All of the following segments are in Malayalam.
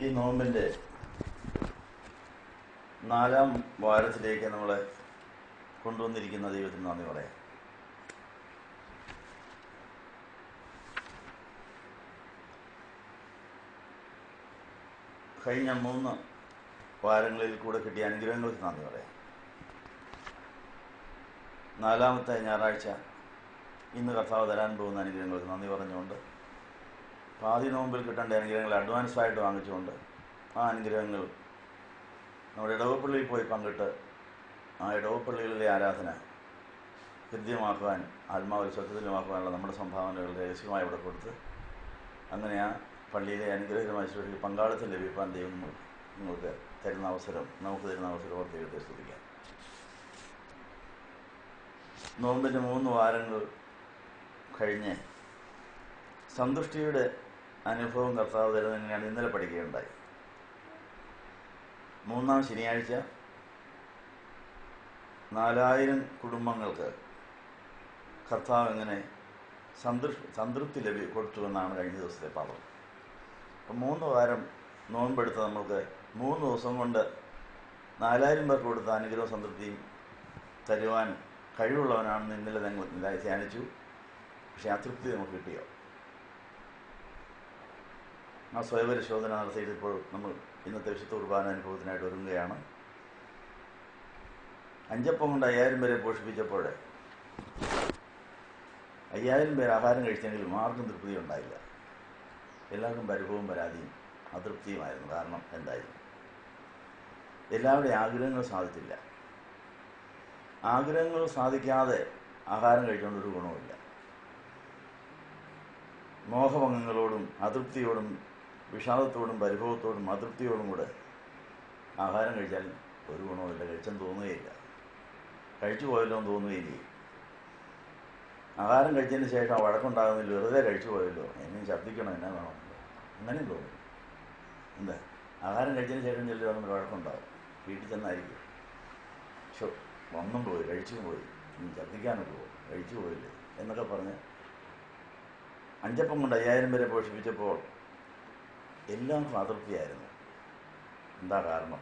ഈ നോമ്പിൻ്റെ 4-ാം വാരത്തിലേക്ക് നമ്മളെ കൊണ്ടുവന്നിരിക്കുന്ന ദൈവത്തിന് നന്ദി പറയാം. കഴിഞ്ഞ 3 വാരങ്ങളിൽ കൂടെ കിട്ടിയ അനുഗ്രഹങ്ങൾക്ക് നന്ദി പറയാം. 4-ാമത്തെ ഞായറാഴ്ച ഇന്ന് കർത്താവ് തരാൻ പോകുന്ന അനുഗ്രഹങ്ങൾക്ക് നന്ദി പറഞ്ഞുകൊണ്ട്, പാതി നോമ്പിൽ കിട്ടേണ്ട അനുഗ്രഹങ്ങൾ അഡ്വാൻസായിട്ട് വാങ്ങിച്ചുകൊണ്ട് ആ അനുഗ്രഹങ്ങൾ നമ്മുടെ ഇടവപ്പള്ളിയിൽ പോയി പങ്കിട്ട് ആ ഇടവപ്പള്ളികളിലെ ആരാധന ഹൃദ്യമാക്കുവാൻ, ആത്മാവിൽ സത്യത്തിലുമാക്കുവാനുള്ള നമ്മുടെ സംഭാവനകൾ രഹസ്യമായി ഇവിടെ കൊടുത്ത് അങ്ങനെ ആ പള്ളിയിലെ അനുഗ്രഹമായ ശുശ്രൂഷയ്ക്ക് പങ്കാളിത്തം ലഭിക്കാൻ ദൈവം നമുക്ക് തരുന്ന അവസരം ഓർത്ത് സ്തുതിക്കാം. നോമ്പിൻ്റെ 3 വാരങ്ങൾ കഴിഞ്ഞ് സന്തുഷ്ടിയുടെ അനുഭവം കർത്താവ് തരുന്നത് എങ്ങനെയാണ് ഇന്നലെ പഠിക്കുകയുണ്ടായി. 3-ാം ശനിയാഴ്ച 4000 കുടുംബങ്ങൾക്ക് കർത്താവ് എങ്ങനെ സംതൃപ്തി കൊടുത്തുവെന്നാണ് കഴിഞ്ഞ ദിവസത്തെ പാഠം. അപ്പം 3 വാരം നോമ്പെടുത്ത് നമ്മൾക്ക് 3 ദിവസം കൊണ്ട് 4000 പേർക്ക് കൊടുത്ത അനുഗ്രഹ സംതൃപ്തിയും തരുവാൻ കഴിവുള്ളവനാണെന്ന് ഇന്നലെ ഞങ്ങൾ ധ്യാനിച്ചു. പക്ഷെ ആ തൃപ്തി നമുക്ക് കിട്ടിയോ? ആ സ്വയപരിശോധന നടത്തിയപ്പോൾ നമ്മൾ ഇന്നത്തെ വിശുദ്ധ കുർബാന അനുഭവത്തിനായിട്ട് ഒരുങ്ങുകയാണ്. 5 അപ്പം കൊണ്ട് 5000 പേരെ പോഷിപ്പിച്ചപ്പോൾ 5000 പേർ ആഹാരം കഴിച്ചെങ്കിലും ആർക്കും തൃപ്തി ഉണ്ടായില്ല. എല്ലാവർക്കും പരിഭവവും പരാതിയും അതൃപ്തിയുമായിരുന്നു. കാരണം എന്തായിരുന്നു? എല്ലാവരുടെയും ആഗ്രഹങ്ങൾ സാധിച്ചില്ല. ആഗ്രഹങ്ങൾ സാധിക്കാതെ ആഹാരം കഴിച്ചുകൊണ്ട് ഒരു ഗുണവുമില്ല. മോഹഭംഗങ്ങളോടും അതൃപ്തിയോടും വിഷാദത്തോടും പരിഭവത്തോടും അതൃപ്തിയോടും കൂടെ ആഹാരം കഴിച്ചാൽ ഒരു ഗുണവുമില്ല. കഴിച്ചെന്ന് തോന്നുകയില്ല. കഴിച്ചു പോയല്ലോ എന്ന് തോന്നുകയും ചെയ്യും. ആഹാരം കഴിച്ചതിന് ശേഷം വഴക്കുണ്ടാകുന്നില്ല, വെറുതെ കഴിച്ചു പോയല്ലോ, എന്നെയും ഛർദ്ദിക്കണം, എന്നാ വേണം, അങ്ങനെയും തോന്നും. എന്താ, ആഹാരം കഴിച്ചതിന് ശേഷം ചെല്ലു വന്നൊരു വഴക്കുണ്ടാകും. വീട്ടിൽ ചെന്നായിരിക്കും, ഷോ വന്നും പോയി, കഴിച്ചും പോയി, ഇനി ഛർദ്ദിക്കാനൊക്കെ പോകും, കഴിച്ചു പോയില്ലേ എന്നൊക്കെ പറഞ്ഞ് 5 അപ്പം കൊണ്ട് 5000 പേരെ പോഷിപ്പിച്ചപ്പോൾ എല്ലാവർക്കും അതൃപ്തിയായിരുന്നു. എന്താ കാരണം?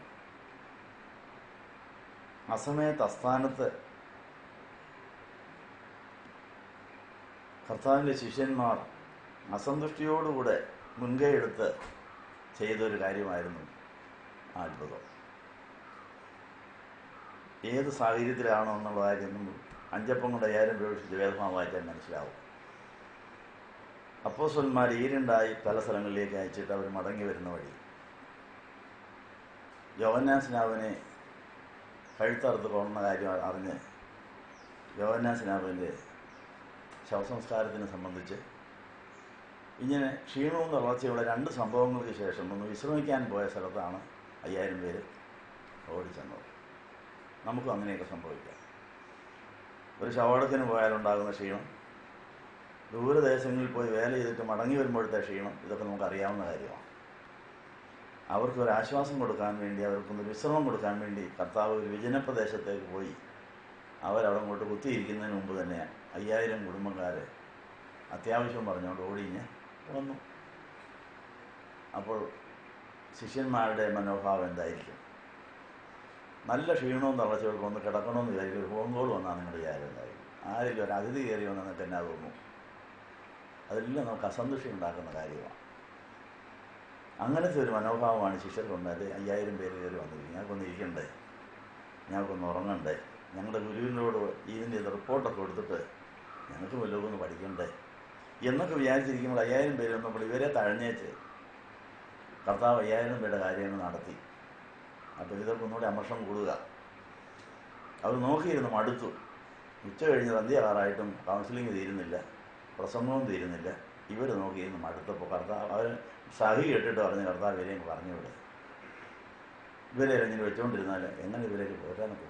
അസമയത്ത് അസ്ഥാനത്ത് കർത്താവിൻ്റെ ശിഷ്യന്മാർ അസന്തുഷ്ടിയോടുകൂടെ മുൻകൈ എടുത്ത് ചെയ്തൊരു കാര്യമായിരുന്നു ആ അത്ഭുതം. ഏത് സാഹചര്യത്തിലാണോ എന്നുള്ള കാര്യം നമ്മൾ 5 അപ്പം കൊണ്ട് 5000 പ്രവേശിച്ച് വേദഭാഗം വായിച്ചാൽ മനസ്സിലാവും. അപ്പോസ്തലന്മാർ ഈരുണ്ടായി പല സ്ഥലങ്ങളിലേക്ക് അയച്ചിട്ട് അവർ മടങ്ങി വരുന്ന വഴി യോഹന്നാൻ സ്നാപകനെ കഴുത്തറുത്ത് കൊന്ന കാര്യം അറിഞ്ഞ് യോഹന്നാൻ സ്നാപകൻ്റെ ശവസംസ്കാരത്തിനെ സംബന്ധിച്ച് ഇങ്ങനെ ക്ഷീണവും തളർച്ചയുള്ള 2 സംഭവങ്ങൾക്ക് ശേഷം ഒന്ന് വിശ്രമിക്കാൻ പോയ സ്ഥലത്താണ് 5000 പേര് ഓടിച്ചെന്നത്. നമുക്കും അങ്ങനെയൊക്കെ സംഭവിക്കാം. ഒരു ശവടത്തിന് പോയാലുണ്ടാകുന്ന ക്ഷീണം, ദൂരദേശങ്ങളിൽ പോയി വേല ചെയ്തിട്ട് മടങ്ങി വരുമ്പോഴത്തെ ക്ഷീണം, ഇതൊക്കെ നമുക്കറിയാവുന്ന കാര്യമാണ്. അവർക്കൊരാശ്വാസം കൊടുക്കാൻ വേണ്ടി, അവർക്കൊന്ന് വിശ്രമം കൊടുക്കാൻ വേണ്ടി കർത്താവ് ഒരു വിജനപ്രദേശത്തേക്ക് പോയി അവരവിടെ അങ്ങോട്ട് കുത്തിയിരിക്കുന്നതിന് മുമ്പ് തന്നെ 5000 കുടുംബക്കാർ അത്യാവശ്യം പറഞ്ഞുകൊണ്ട് ഓടിഞ്ഞ് വന്നു. അപ്പോൾ ശിഷ്യന്മാരുടെ മനോഭാവം എന്തായിരിക്കും? നല്ല ക്ഷീണവും തളർച്ചകൾക്ക് ഒന്ന് കിടക്കണമെന്ന് വിചാരിക്കും. ഒരു ഫോൺ കോൾ വന്നാൽ നിങ്ങളുടെ വിചാരം എന്തായിരിക്കും? ആരെങ്കിലും ഒരു അതിഥി കയറി വന്നാൽ നിങ്ങൾക്ക് എന്നാ തോന്നും? അതെല്ലാം നമുക്ക് അസന്തുഷ്ടി ഉണ്ടാക്കുന്ന കാര്യമാണ്. അങ്ങനത്തെ ഒരു മനോഭാവമാണ് ശിഷ്യർക്കുണ്ടായത്. 5000 പേര് കയറി വന്നിരിക്കും. ഞങ്ങൾക്കൊന്ന് ഇരിക്കണ്ടേ, ഞങ്ങൾക്കൊന്ന് ഉറങ്ങണ്ടേ, ഞങ്ങളുടെ ഗുരുവിനോട് ഇതിൻ്റെ റിപ്പോർട്ടൊക്കെ കൊടുത്തിട്ട് ഞങ്ങൾക്ക് വല്ലതും ഒന്ന് പഠിക്കണ്ടേ എന്നൊക്കെ വിചാരിച്ചിരിക്കുമ്പോൾ 5000 പേര് വന്നപ്പോൾ ഇവരെ തഴഞ്ഞേച്ച് കർത്താവ് 5000 പേരുടെ കാര്യങ്ങൾ നടത്തി. അപ്പോൾ ഇതൊക്കെ ഒന്നുകൂടെ അമർഷം കൂടുക. അവർ നോക്കിയിരുന്നു മടുത്തു. ഉച്ച കഴിഞ്ഞ് സന്ധ്യയാറായിട്ടും കൗൺസിലിംഗ് തീരുന്നില്ല, പ്രസംഗവും തീരുന്നില്ല. ഇവർ നോക്കിയിരുന്നു മടുത്തപ്പോൾ കർത്താവ് അവർ സഹി കേട്ടിട്ട് പറഞ്ഞ് കർത്താവ് ഇവരെയും പറഞ്ഞുവിടെ, ഇവരെ ഇങ്ങനെ വെച്ചുകൊണ്ടിരുന്നാൽ എങ്ങനെ ഇവരേക്ക് പോരാനൊക്കെ?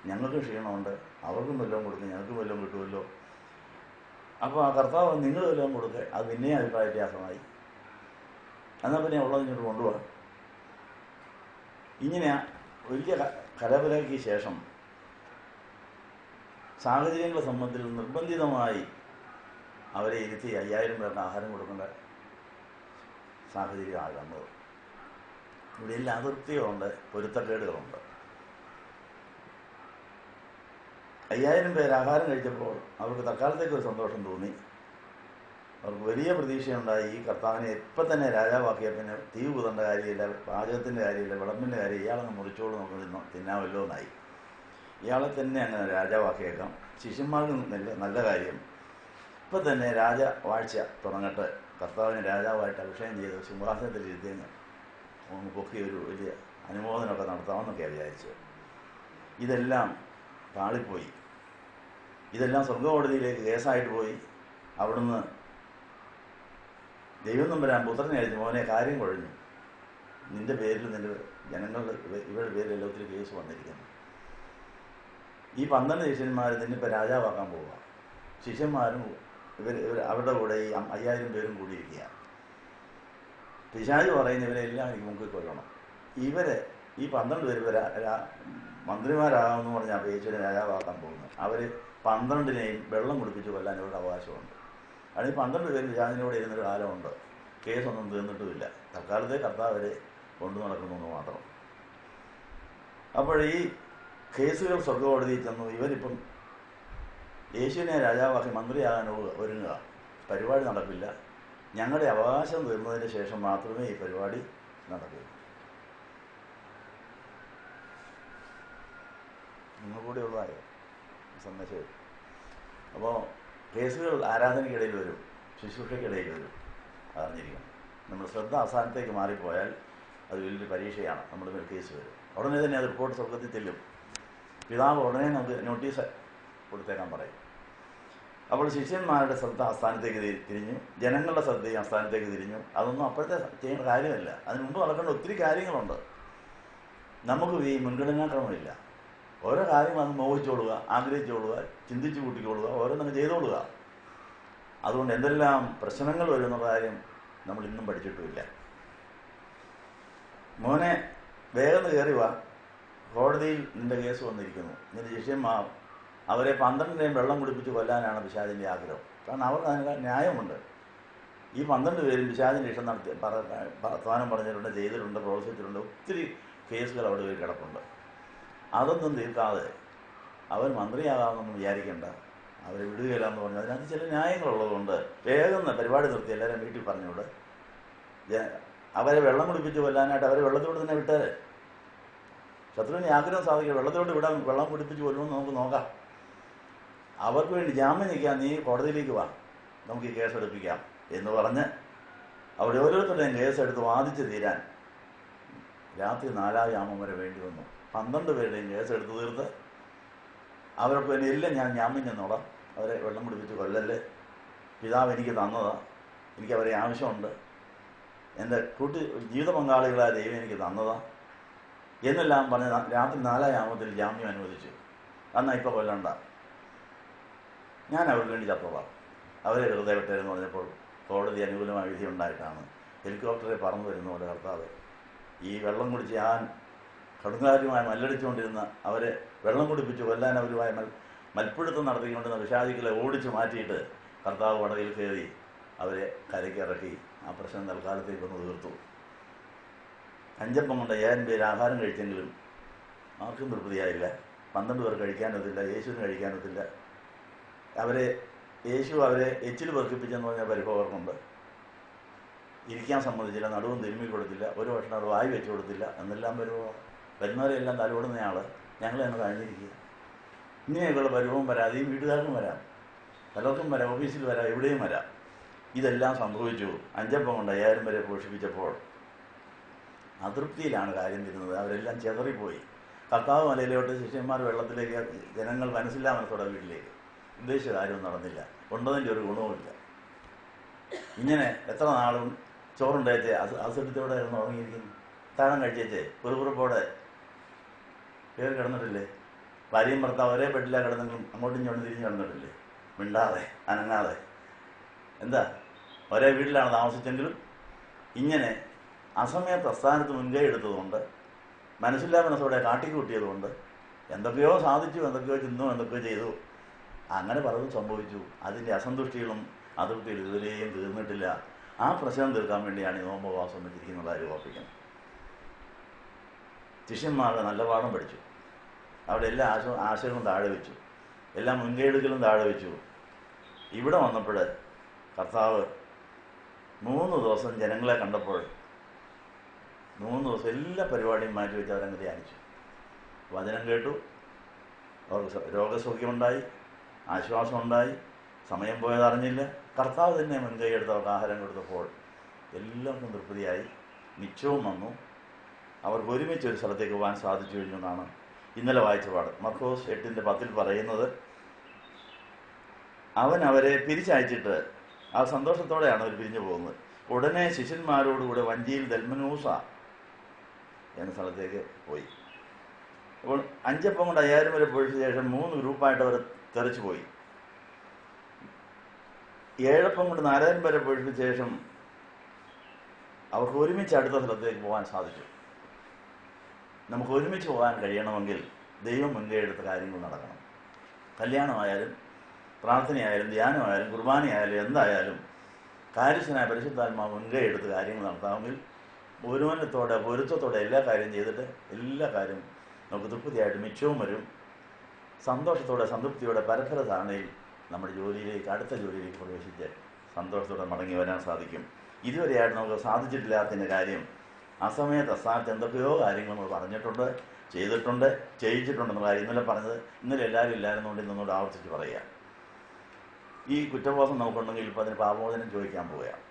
ഞങ്ങൾക്കും ക്ഷീണമുണ്ട്, അവർക്കും വല്ലതും കൊടുക്കും, ഞങ്ങൾക്കും വല്ലതും കിട്ടുമല്ലോ. അപ്പോൾ ആ കർത്താവ് നിങ്ങൾ വല്ലതും കൊടുക്കുക, അത് പിന്നെയും അഭിപ്രായ വ്യത്യാസമായി. എന്നാൽ പിന്നെ ഉള്ളത് ഇങ്ങോട്ട് കൊണ്ടുപോകാം. ഇങ്ങനെ വലിയ കലപലയ്ക്ക് ശേഷം സാഹചര്യങ്ങളെ സംബന്ധിച്ച് നിർബന്ധിതമായി അവരെ ഇരുത്തി 5000 പേർക്ക് ആഹാരം കൊടുക്കേണ്ട സാഹചര്യമാണ് വന്നത്. ഇവിടെ എല്ലാം അതൃപ്തികളുണ്ട്, പൊരുത്തക്കേടുകളുണ്ട്. 5000 പേര് ആഹാരം കഴിച്ചപ്പോൾ അവർക്ക് തൽക്കാലത്തേക്ക് ഒരു സന്തോഷം തോന്നി. അവർക്ക് വലിയ പ്രതീക്ഷയുണ്ടായി. ഈ കർത്താവിനെ ഇപ്പം തന്നെ രാജാവാക്കിയ പിന്നെ തീ കുതേണ്ട കാര്യമില്ല, പാചകത്തിൻ്റെ കാര്യമില്ല, വിളമ്പിൻ്റെ കാര്യം, ഇയാളങ്ങ് മുറിച്ചോട് നമുക്ക് തിന്നാമല്ലോ എന്നായി. ഇയാളെ തന്നെ അങ്ങനെ രാജാവാക്കിയേക്കാം. ശിഷ്യന്മാർക്ക് നല്ല കാര്യം, ഇപ്പം തന്നെ രാജവാഴ്ച തുടങ്ങട്ടെ, കർത്താവിനെ രാജാവായിട്ട് അഭിഷേകം ചെയ്ത് സിംഹാസനത്തിൽ ഇരുത്തിയെന്ന് പൊക്കി ഒരു വലിയ അനുമോദനമൊക്കെ നടത്താമെന്നൊക്കെയാണ് വിചാരിച്ചത്. ഇതെല്ലാം പാളിപ്പോയി. ഇതെല്ലാം സ്വർഗ്ഗകോടതിയിലേക്ക് കേസായിട്ട് പോയി. അവിടുന്ന് ദൈവം തമ്പുരാൻ പുത്രനെ അയച്ചു, മോനെ കാര്യം കുഴഞ്ഞു, നിന്റെ പേരിൽ നിന്റെ ജനങ്ങളുടെ ഇവരുടെ പേരിലെല്ലാം ഒത്തിരി കേസ് വന്നിരിക്കുന്നു. ഈ 12 ശിഷ്യന്മാർ നിന്നിപ്പോൾ രാജാവാക്കാൻ പോവുക. ശിഷ്യന്മാരും ഇവർ അവരുടെ കൂടെ ഈ 5000 പേരും കൂടിയിരിക്കുക. പിശാച് പറയുന്ന ഇവരെല്ലാം എനിക്ക് മുമ്പിൽ കൊല്ലണം. ഇവരെ ഈ 12 പേര് മന്ത്രിമാരാകാമെന്ന് പറഞ്ഞാൽ യേശുവിനെ രാജാവാക്കാൻ പോകുന്നത്. അവർ 12നെയും വെള്ളം കുടിപ്പിച്ച് കൊല്ലാൻ ഇവരുടെ അവകാശമുണ്ട്. അത് ഈ 12 പേര് പിശാചിനോട് ഇരുന്നൊരു കാലമുണ്ട്. കേസൊന്നും തീർന്നിട്ടുമില്ല. തൽക്കാലത്തെ കർത്താവരെ കൊണ്ടു നടക്കുന്നു മാത്രം. അപ്പോൾ ഈ കേസുകൾ സ്വർഗ്ഗകോടതിയിൽ ചെന്നു. ഇവരിപ്പം യേശുവിനെ രാജാവാക്കി മന്ത്രിയാകാൻ ഒരുങ്ങുക. പരിപാടി നടക്കില്ല. ഞങ്ങളുടെ അവകാശം തീർന്നതിന് ശേഷം മാത്രമേ ഈ പരിപാടി നടക്കൂ. നിങ്ങൾ കൂടി ഉള്ളതായോ സന്ദേശം? അപ്പോൾ കേസുകൾ ആരാധനയ്ക്കിടയിൽ വരും, ശുശ്രൂഷയ്ക്കിടയിൽ വരും. അറിഞ്ഞിരിക്കണം. നമ്മൾ ശ്രദ്ധ അവസാനത്തേക്ക് മാറിപ്പോയാൽ അത് വലിയൊരു പരീക്ഷയാണ്. നമ്മുടെ മേൽ കേസ് വരും. ഉടനെ തന്നെ അത് റിപ്പോർട്ട് സ്വർഗ്ഗത്തിൽ ചെല്ലും. പിതാവ് ഉടനെ നമുക്ക് നോട്ടീസ് കൊടുത്തേക്കാൻ പറയും. അപ്പോൾ ശിഷ്യന്മാരുടെ ശ്രദ്ധ ആസ്ഥാനത്തേക്ക് തിരിഞ്ഞു, ജനങ്ങളുടെ ശ്രദ്ധയും ആസ്ഥാനത്തേക്ക് തിരിഞ്ഞു. അതൊന്നും അപ്പോഴത്തെ ചെയ്യേണ്ട കാര്യമല്ല. അതിന് മുമ്പ് നടക്കേണ്ട ഒത്തിരി കാര്യങ്ങളുണ്ട്. നമുക്ക് ഈ മുൻഗണനാക്രമമില്ല. ഓരോ കാര്യങ്ങൾ അങ്ങ് മോഹിച്ചോളുക, ആഗ്രഹിച്ചോളുക, ചിന്തിച്ചു കൂട്ടിക്കൊള്ളുക, ഓരോന്നങ്ങ് ചെയ്തോളുക. അതുകൊണ്ട് എന്തെല്ലാം പ്രശ്നങ്ങൾ വരുമെന്നുള്ള കാര്യം നമ്മൾ ഇന്നും പഠിച്ചിട്ടുമില്ല. മോനെ വേഗം കയറി വാ, കോടതിയിൽ നിന്റെ കേസ് വന്നിരിക്കുന്നു. നിന്റെ ശിഷ്യന്മാർ അവരെ 12നെയും വെള്ളം കുടിപ്പിച്ച് കൊല്ലാനാണ് പിശാചിൻ്റെ ആഗ്രഹം. കാരണം അവർക്ക് അതിന് ന്യായമുണ്ട്. ഈ 12 പേരും പിശാചിൻ്റെ ഇഷ്ടം നടത്തി വർത്തമാനം പറഞ്ഞിട്ടുണ്ട്, ചെയ്തിട്ടുണ്ട്, പ്രവർത്തിച്ചിട്ടുണ്ട്. ഒത്തിരി കേസുകൾ അവിടെ പോയി കിടപ്പുണ്ട്. അതൊന്നും തീർക്കാതെ അവർ മന്ത്രിയാകാമെന്നൊന്നും വിചാരിക്കേണ്ട, അവരെ വിടുകയില്ല എന്ന് പറഞ്ഞു. അതിനകത്ത് ചില ന്യായങ്ങളുള്ളതുകൊണ്ട് വേഗം പരിപാടി നിർത്തി എല്ലാവരും വീട്ടിൽ പറഞ്ഞുകൊണ്ട് അവരെ വെള്ളം കുടിപ്പിച്ച് കൊല്ലാനായിട്ട് അവരെ വെള്ളത്തോട് തന്നെ വിട്ടാൽ ശത്രുവിന് ആഗ്രഹം സാധിക്കുക. വെള്ളത്തോട് വിടാൻ വെള്ളം കുടിപ്പിച്ച് കൊല്ലുമെന്ന് നമുക്ക് നോക്കാം. അവർക്ക് വേണ്ടി ജാമ്യം നിൽക്കാൻ നീ കോടതിയിലേക്ക് വാ, നമുക്ക് ഈ കേസെടുപ്പിക്കാം എന്ന് പറഞ്ഞ് അവിടെ ഓരോരുത്തരുടെയും കേസെടുത്ത് വാദിച്ച് തീരാൻ രാത്രി 4 വരെ വേണ്ടി വന്നു. 12 പേരുടെയും കേസെടുത്ത് തീർത്ത് അവർക്ക് വേണ്ടി എല്ലാം ഞാൻ ജാമ്യം ചെന്നോളാം, അവരെ വെള്ളം കുടിപ്പിച്ച് കൊല്ലല്ലേ, പിതാവ് എനിക്ക് തന്നതാ, എനിക്ക് അവരെ ആവശ്യമുണ്ട്, എൻ്റെ ജീവിത പങ്കാളികളായ ദൈവം എനിക്ക് തന്നതാ എന്നെല്ലാം പറഞ്ഞ് രാത്രി 4 ജാമ്യം അനുവദിച്ചു. എന്നാൽ ഇപ്പോൾ കൊല്ലണ്ട, ഞാൻ അവർക്ക് വേണ്ടി ചത്തോളാം, അവരെ വെറുതെ വിട്ടേരെന്ന് പറഞ്ഞപ്പോൾ കോടതി അനുകൂലമായ വിധി ഉണ്ടായിട്ടാണ് ഹെലികോപ്റ്ററെ പറന്നു വരുന്ന പോലെ കർത്താവ് ഈ വെള്ളം കുടിച്ച് ഞാൻ കടുങ്കാറ്റുമായി മല്ലടിച്ചുകൊണ്ടിരുന്ന അവരെ വെള്ളം കുടിപ്പിച്ച് കൊല്ലാൻ അവരുമായി മൽപ്പിടുത്തം നടത്തിക്കൊണ്ടിരുന്ന പിശാചുക്കളെ ഓടിച്ചു മാറ്റിയിട്ട് കർത്താവ് വടകയിൽ കയറി അവരെ കരയ്ക്കിറക്കി ആ പ്രശ്നം തൽക്കാലത്തേക്ക് ഒന്ന് തീർത്തു. അഞ്ചപ്പം കൊണ്ട് 5000 പേര് ആഹാരം കഴിച്ചെങ്കിലും ആർക്കും തൃപ്തിയായില്ല. 12 പേർ കഴിക്കാനൊത്തില്ല, യേശുവിന് കഴിക്കാനൊത്തില്ല. യേശു അവരെ എച്ചിൽ പെറുക്കിപ്പിച്ചെന്ന് പറഞ്ഞാൽ പരിഭവർക്കുണ്ട്. ഇരിക്കാൻ സമ്മതിച്ചില്ല, നടുവും തിരുമ്മി കൊടുത്തില്ല, ഒരു ഭക്ഷണം അവിടെ വായി വെച്ച് കൊടുത്തില്ല എന്നെല്ലാം വരുന്നവരെല്ലാം തലോടുന്നയാൾ ഞങ്ങൾ തന്നെ കഴിഞ്ഞിരിക്കുക. ഇങ്ങനെയൊക്കെയുള്ള പരിഭവം പരാതിയും വീട്ടുകാർക്കും വരാം, പലർക്കും വരാം, ഓഫീസിൽ വരാം, എവിടെയും വരാം. ഇതെല്ലാം സംഭവിച്ചു. 5 അപ്പം കൊണ്ട് 5000 പേരെ പോഷിപ്പിച്ചപ്പോൾ അതൃപ്തിയിലാണ് കാര്യം തിരുന്നത്. അവരെല്ലാം ചെതറിപ്പോയി. കർത്താവ് മലയിലോട്ട്, ശിഷ്യന്മാർ വെള്ളത്തിലേക്ക്, ജനങ്ങൾ മനസ്സില്ലാ മനസ്സോടെ വീട്ടിലേക്ക്. ഉദ്ദേശിച്ച കാര്യവും നടന്നില്ല, കൊണ്ടതിൻ്റെ ഒരു ഗുണവുമില്ല. ഇങ്ങനെ എത്ര നാളും ചോറുണ്ടേച്ചേ അസുഖത്തോടെ ഇരുന്ന് ഉറങ്ങിയിരിക്കുന്നു, താഴം കഴിച്ചേച്ചേ കുറുകുറുപ്പോടെ കയറി കിടന്നിട്ടില്ലേ? ഭാര്യയും ഭർത്താവ് ഒരേ പെട്ടില്ല കിടന്നെങ്കിലും അങ്ങോട്ടും ഇങ്ങോട്ടും തിരിഞ്ഞ് കിടന്നിട്ടില്ലേ? മിണ്ടാതെ അനങ്ങാതെ. എന്താ, ഒരേ വീട്ടിലാണ് താമസിച്ചെങ്കിലും ഇങ്ങനെ അസമയത്ത് അസ്ഥാനത്ത് മുൻകൈ എടുത്തതുകൊണ്ട്, മനസ്സില്ലാ മനസ്സോടെ കാട്ടിക്കൂട്ടിയതുകൊണ്ട് എന്തൊക്കെയോ സാധിച്ചു, എന്തൊക്കെയോ ചിന്നു, എന്തൊക്കെയോ ചെയ്തു, അങ്ങനെ പലതും സംഭവിച്ചു. അതിൻ്റെ അസന്തുഷ്ടികളും അതൃപ്തികളും ഇതുവരെയും തീർന്നിട്ടില്ല. ആ പ്രശ്നം തീർക്കാൻ വേണ്ടിയാണ് ഈ നോമ്പുപവാസം വെച്ചിരിക്കുന്നത്. ഓർപ്പിക്കുന്നത് ശിഷ്യന്മാരുടെ നല്ല പാഠം പഠിച്ചു. അവിടെ എല്ലാ ആശയങ്ങളും താഴെ വെച്ചു, എല്ലാ മുൻകൈയെടുക്കലും താഴെ വെച്ചു. ഇവിടെ വന്നപ്പോൾ കർത്താവ് 3 ദിവസം ജനങ്ങളെ കണ്ടപ്പോൾ 3 ദിവസം എല്ലാ പരിപാടിയും മാറ്റി വെച്ച് അവരങ്ങ് ധ്യാനിച്ചു. വചനം കേട്ടു, അവർക്ക് രോഗസൗഖ്യമുണ്ടായി, ആശ്വാസമുണ്ടായി, സമയം പോയത് അറിഞ്ഞില്ല. കർത്താവ് തന്നെ മുൻകൈയെടുത്ത് അവർക്ക് ആഹാരം കൊടുത്തപ്പോൾ എല്ലാവർക്കും തൃപ്തിയായി, നിശ്ചയവും വന്നു. അവർക്ക് ഒരുമിച്ച് ഒരു സ്ഥലത്തേക്ക് പോകാൻ സാധിച്ചു കഴിഞ്ഞു എന്നാണ് ഇന്നലെ വായിച്ച പാട്. മർക്കോസ് 8:10 പറയുന്നത്, അവൻ അവരെ പിരിച്ചയച്ചിട്ട് ആ സന്തോഷത്തോടെയാണ് അവർ പിരിഞ്ഞു പോകുന്നത്. ഉടനെ ശിഷ്യന്മാരോടുകൂടെ വഞ്ചിയിൽ ദൽമനൂസ എന്ന സ്ഥലത്തേക്ക് പോയി. അപ്പോൾ 5 അപ്പം കൊണ്ട് 5000 വരെ പോയതിനു ശേഷം 3 ഗ്രൂപ്പായിട്ട് അവർ തെറിച്ചു പോയി. 7 അപ്പം കൊണ്ട് 4000 വരെ പോയതിനു ശേഷം അവർക്ക് ഒരുമിച്ച് അടുത്ത സ്ഥലത്തേക്ക് പോകാൻ സാധിച്ചു. നമുക്ക് ഒരുമിച്ച് പോകാൻ കഴിയണമെങ്കിൽ ദൈവം മുൻകൈ എടുത്ത കാര്യങ്ങൾ നടക്കണം. കല്യാണമായാലും പ്രാർത്ഥനയായാലും ധ്യാനമായാലും കുർബാനയായാലും എന്തായാലും കാര്യസ്ഥനായ പരിശുദ്ധാത്മാവ് മുൻകൈ എടുത്ത് കാര്യങ്ങൾ നടത്താമെങ്കിൽ ഒരുമനത്തോടെ പൊരുത്തത്തോടെ എല്ലാ കാര്യം ചെയ്തിട്ട് എല്ലാ കാര്യം നമുക്ക് തൃപ്തിയായിട്ട് മിച്ചവും വരും. സന്തോഷത്തോടെ സംതൃപ്തിയോടെ പരസ്പര ധാരണയിൽ നമ്മുടെ ജോലിയിലേക്ക് അടുത്ത ജോലിയിലേക്ക് പ്രവേശിച്ച് സന്തോഷത്തോടെ മടങ്ങി വരാൻ സാധിക്കും. ഇതുവരെയായിട്ട് നമുക്ക് സാധിച്ചിട്ടില്ലാത്തതിൻ്റെ കാര്യം അസമയത്ത് അസ്ഥാനത്ത് എന്തൊക്കെയോ കാര്യങ്ങൾ നമ്മൾ പറഞ്ഞിട്ടുണ്ട്, ചെയ്തിട്ടുണ്ട്, ചെയ്യിച്ചിട്ടുണ്ടെന്ന കാര്യം ഇന്നലെ പറഞ്ഞത് ഇന്നലെ എല്ലാവരും ഇല്ലായിരുന്നുകൊണ്ട് ഇന്നൊന്നുകൂടെ ആവർത്തിച്ച് പറയുക. ഈ കുറ്റബോധം നമുക്കുണ്ടെങ്കിൽ ഇപ്പോൾ അതിന് പാപമോചനം ചോദിക്കാൻ പോവുകയാണ്.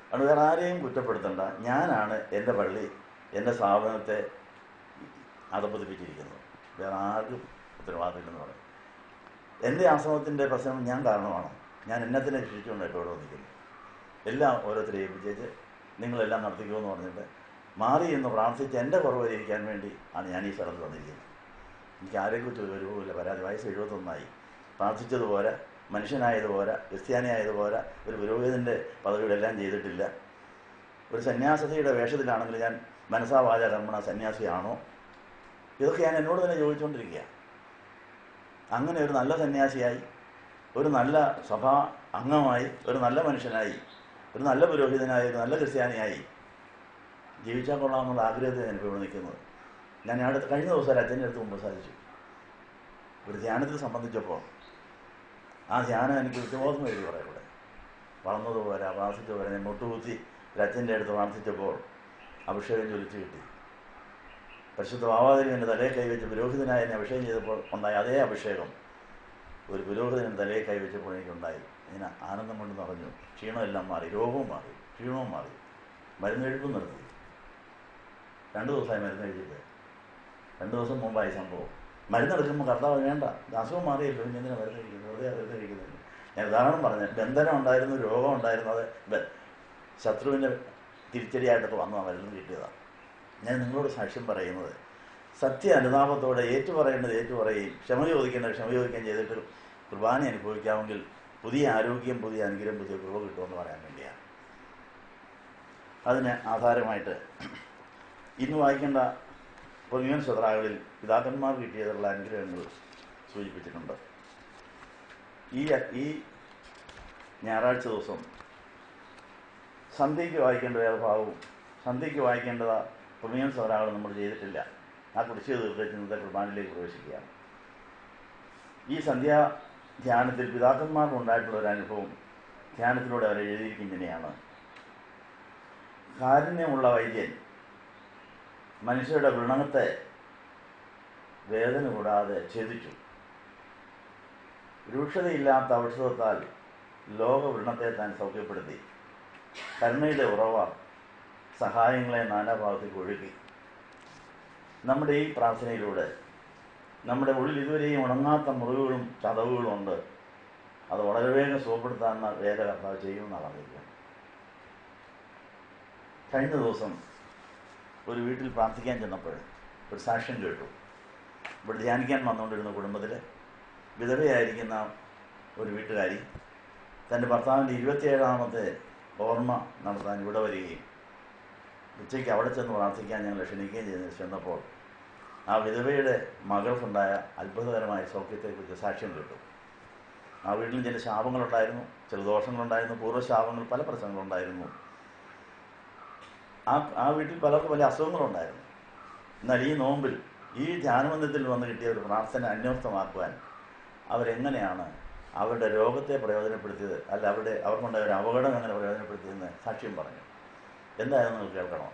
അതുകൊണ്ട് വേറെ ആരെയും കുറ്റപ്പെടുത്തണ്ട. ഞാനാണ് എൻ്റെ പള്ളി, എൻ്റെ സ്ഥാപനത്തെ അധപ്പതിപ്പിച്ചിരിക്കുന്നത്. വേറെ ആർക്കും ഉത്തരവാദിത്തമില്ലെന്ന് പറയും. എൻ്റെ ആശ്രമത്തിൻ്റെ പ്രശ്നം ഞാൻ കാരണമാണ്. ഞാൻ എന്നത്തിനെ രക്ഷിച്ചുകൊണ്ട് ഇപ്പോൾ ഇവിടെ വന്നിരിക്കുന്നു. എല്ലാം ഓരോരുത്തരെ ഏൽപ്പിച്ചേച്ച് നിങ്ങളെല്ലാം നടത്തിക്കുമെന്ന് പറഞ്ഞിട്ട് മാറി എന്ന് പ്രാർത്ഥിച്ച് എൻ്റെ കുറവ് പരിഹരിക്കാൻ വേണ്ടി ആണ് ഞാൻ ഈ സ്ഥലത്ത് വന്നിരിക്കുന്നത്. എനിക്ക് ആരെക്കുറിച്ച് ഒരു വിവരവുമില്ല. പരാതി. വയസ്സ് 71 പ്രാർത്ഥിച്ചതുപോലെ, മനുഷ്യനായതുപോലെ, ക്രിസ്ത്യാനിയായതുപോലെ, ഒരു പുരോഹിതൻ്റെ പദവികളെല്ലാം ചെയ്തിട്ടില്ല. ഒരു സന്യാസിയുടെ വേഷത്തിലാണെങ്കിൽ ഞാൻ മനസാ വാച കർമ്മണ സന്യാസിയാണോ? ഇതൊക്കെ ഞാൻ എന്നോട് തന്നെ ചോദിച്ചുകൊണ്ടിരിക്കുക. അങ്ങനെ ഒരു നല്ല സന്യാസിയായി, ഒരു നല്ല സഭാ അംഗമായി, ഒരു നല്ല മനുഷ്യനായി, ഒരു നല്ല പുരോഹിതനായി, ഒരു നല്ല ക്രിസ്ത്യാനിയായി ജീവിച്ചാൽ കൊള്ളാമെന്നുള്ള ആഗ്രഹത്തിൽ ഞാനിപ്പോൾ ഇവിടെ നിൽക്കുന്നത്. ഞാൻ കഴിഞ്ഞ ദിവസം ഒരു അച്ഛൻ്റെ അടുത്ത് മുമ്പ് സാധിച്ചു. ഒരു ധ്യാനത്തിൽ സംബന്ധിച്ചപ്പോൾ ആ ധ്യാനം എനിക്ക് കുറ്റബോധം എഴുതി പറയാം. ഇവിടെ വളർന്നതുപോലെ പ്രാർത്ഥിച്ചതുപോലെ ഞാൻ മുട്ടുകുത്തി ഒരു അച്ഛൻ്റെ അടുത്ത് പ്രാർത്ഥിച്ചപ്പോൾ അഭിഷേകം ജ്വലിച്ച് കിട്ടി. പരിശുദ്ധ ഭാവാതിരി എൻ്റെ തലയെ കൈവച്ച് പുരോഹിതനായി എന്നെ അഭിഷേകം ചെയ്തപ്പോൾ ഉണ്ടായ അതേ അഭിഷേകം ഒരു പുരോഹിതൻ തലയെ കൈവച്ചപ്പോൾ എനിക്കുണ്ടായി. ഇങ്ങനെ ആനന്ദം കൊണ്ട് നിറഞ്ഞു. ക്ഷീണമെല്ലാം മാറി, രോഗവും മാറി, ക്ഷീണവും മാറി. മരുന്നെഴുപ്പും നിർത്തി. 2 ദിവസമായി മരുന്ന് കഴിച്ചിട്ട്. 2 ദിവസം മുമ്പായി സംഭവം. മരുന്നെടുക്കുമ്പോൾ കർത്താവ് വേണ്ട, അസുഖം മാറിയല്ലോ, ഇനി എന്തിനാണ് മരുന്ന് കഴിക്കുന്നത്? വെറുതെ മരുന്ന് കഴിക്കുന്നില്ല. ഞാൻ ഉദാഹരണം പറഞ്ഞു. ബന്ധനം ഉണ്ടായിരുന്നു, രോഗം ഉണ്ടായിരുന്നു. അത് ശത്രുവിൻ്റെ തിരിച്ചടിയായിട്ടൊക്കെ വന്നു ആ മരുന്ന് കിട്ടിയതാണ്. ഞാൻ നിങ്ങളോട് സാക്ഷ്യം പറയുന്നത് സത്യ അനുതാപത്തോടെ ഏറ്റുപറയേണ്ടത് ഏറ്റുപറയുകയും ക്ഷമ ചോദിക്കേണ്ടത് ക്ഷമ ചോദിക്കുകയും ചെയ്തിട്ട് കുർബാന അനുഭവിക്കാമെങ്കിൽ പുതിയ ആരോഗ്യം, പുതിയ അനുഗ്രഹം, പുതിയ കൃപ കിട്ടുമെന്ന് പറയാൻ വേണ്ടിയാണ്. അതിന് ആധാരമായിട്ട് ഇന്ന് വായിക്കേണ്ട പൊങ്ങിയൻ സ്വതറാകളിൽ പിതാക്കന്മാർ കിട്ടിയതുള്ള അനുഗ്രഹങ്ങൾ സൂചിപ്പിച്ചിട്ടുണ്ട്. ഈ ഞായറാഴ്ച ദിവസം സന്ധ്യയ്ക്ക് വായിക്കേണ്ട വേദഭാഗവും സന്ധ്യയ്ക്ക് വായിക്കേണ്ടത് പൊങ്ങിയൻ സ്വതറാകൾ നമ്മൾ ചെയ്തിട്ടില്ല. ആ കുറിച്ച് തീർച്ചയായിട്ടും ഇന്നത്തെ കുർബാനയിലേക്ക് പ്രവേശിക്കുകയാണ്. ഈ സന്ധ്യാ ധ്യാനത്തിൽ പിതാക്കന്മാർക്കുണ്ടായിട്ടുള്ള ഒരു അനുഭവം ധ്യാനത്തിലൂടെ അവർ എഴുതിയിരിക്കുന്നത് ഇങ്ങനെയാണ്. കാരുണ്യമുള്ള വൈദ്യൻ മനുഷ്യരുടെ വ്രണത്തെ വേദന കൂടാതെ ഛേദിച്ചു. രൂക്ഷതയില്ലാത്ത ഔഷധത്താൽ ലോകവ്രണത്തെ താൻ സൗഖ്യപ്പെടുത്തി. കരുണയുടെ ഉറവ സഹായങ്ങളെ നാനാഭാഗത്തേക്ക് ഒഴുകി. നമ്മുടെ ഈ പ്രാർത്ഥനയിലൂടെ നമ്മുടെ ഉള്ളിൽ ഇതുവരെയും ഉണങ്ങാത്ത മുറിവുകളും ചതവുകളും ഉണ്ട്. അത് വളരെ വേഗം സുഖപ്പെടുത്താവുന്ന വേല കർത്താവ് ചെയ്യുമെന്നാണ് പറഞ്ഞിരിക്കുന്നത്. കഴിഞ്ഞ ദിവസം ഒരു വീട്ടിൽ പ്രാർത്ഥിക്കാൻ ചെന്നപ്പോൾ ഒരു സാക്ഷ്യം കേട്ടു. ഇവിടെ ധ്യാനിക്കാൻ വന്നുകൊണ്ടിരുന്ന കുടുംബത്തിൽ വിധവയായിരിക്കുന്ന ഒരു വീട്ടുകാരി തൻ്റെ ഭർത്താവിൻ്റെ 27ാമത്തെ ഓർമ്മ നടത്താൻ ഇവിടെ വരികയും ഉച്ചയ്ക്ക് അവിടെ ചെന്ന് പ്രാർത്ഥിക്കാൻ ഞങ്ങൾ ക്ഷണിക്കുകയും ചെന്നപ്പോൾ ആ വിധവയുടെ മകൾക്കുണ്ടായ അത്ഭുതകരമായ സൗഖ്യത്തെക്കുറിച്ച് സാക്ഷ്യം കേട്ടു. ആ വീട്ടിൽ ചില ശാപങ്ങളുണ്ടായിരുന്നു, ചില ദോഷങ്ങളുണ്ടായിരുന്നു, പൂർവ്വശാപങ്ങൾ, പല പ്രശ്നങ്ങളുണ്ടായിരുന്നു. ആ വീട്ടിൽ പലർക്കും വലിയ അസുഖങ്ങളുണ്ടായിരുന്നു. എന്നാൽ ഈ നോമ്പിൽ ഈ ധ്യാനബന്ധത്തിൽ വന്ന് കിട്ടിയ ഒരു പ്രാർത്ഥന അന്വർത്ഥമാക്കുവാൻ അവരെങ്ങനെയാണ് അവരുടെ രോഗത്തെ പ്രയോജനപ്പെടുത്തിയത്, അല്ല അവർക്കുണ്ടായ ഒരു അപകടം എങ്ങനെ പ്രയോജനപ്പെടുത്തിയെന്ന് സാക്ഷ്യം പറഞ്ഞു. എന്തായാലും നിങ്ങൾ കേൾക്കണം.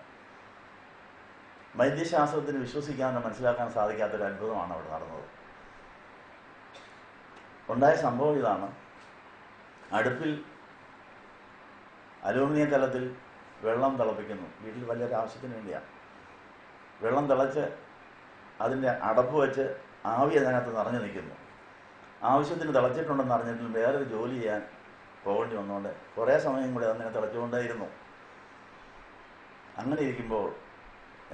വൈദ്യശാസ്ത്രത്തിന് വിശ്വസിക്കാനോ മനസ്സിലാക്കാൻ സാധിക്കാത്തൊരു അത്ഭുതമാണ് അവിടെ നടന്നത്. ഉണ്ടായ സംഭവം ഇതാണ്. അടുപ്പിൽ അലൂമിനിയം കലത്തിൽ വെള്ളം തിളപ്പിക്കുന്നു. വീട്ടിൽ വലിയൊരു ആവശ്യത്തിന് വേണ്ടിയാണ്. വെള്ളം തിളച്ച് അതിൻ്റെ അടപ്പ് വെച്ച് ആവി അതിനകത്ത് നിറഞ്ഞു നിൽക്കുന്നു. ആവശ്യത്തിന് തിളച്ചിട്ടുണ്ടെന്ന് അറിഞ്ഞിട്ടും വേറൊരു ജോലി ചെയ്യാൻ പോകേണ്ടി വന്നുകൊണ്ട് കുറേ സമയം കൂടി അതിനെ തിളച്ചുകൊണ്ടേയിരുന്നു. അങ്ങനെ ഇരിക്കുമ്പോൾ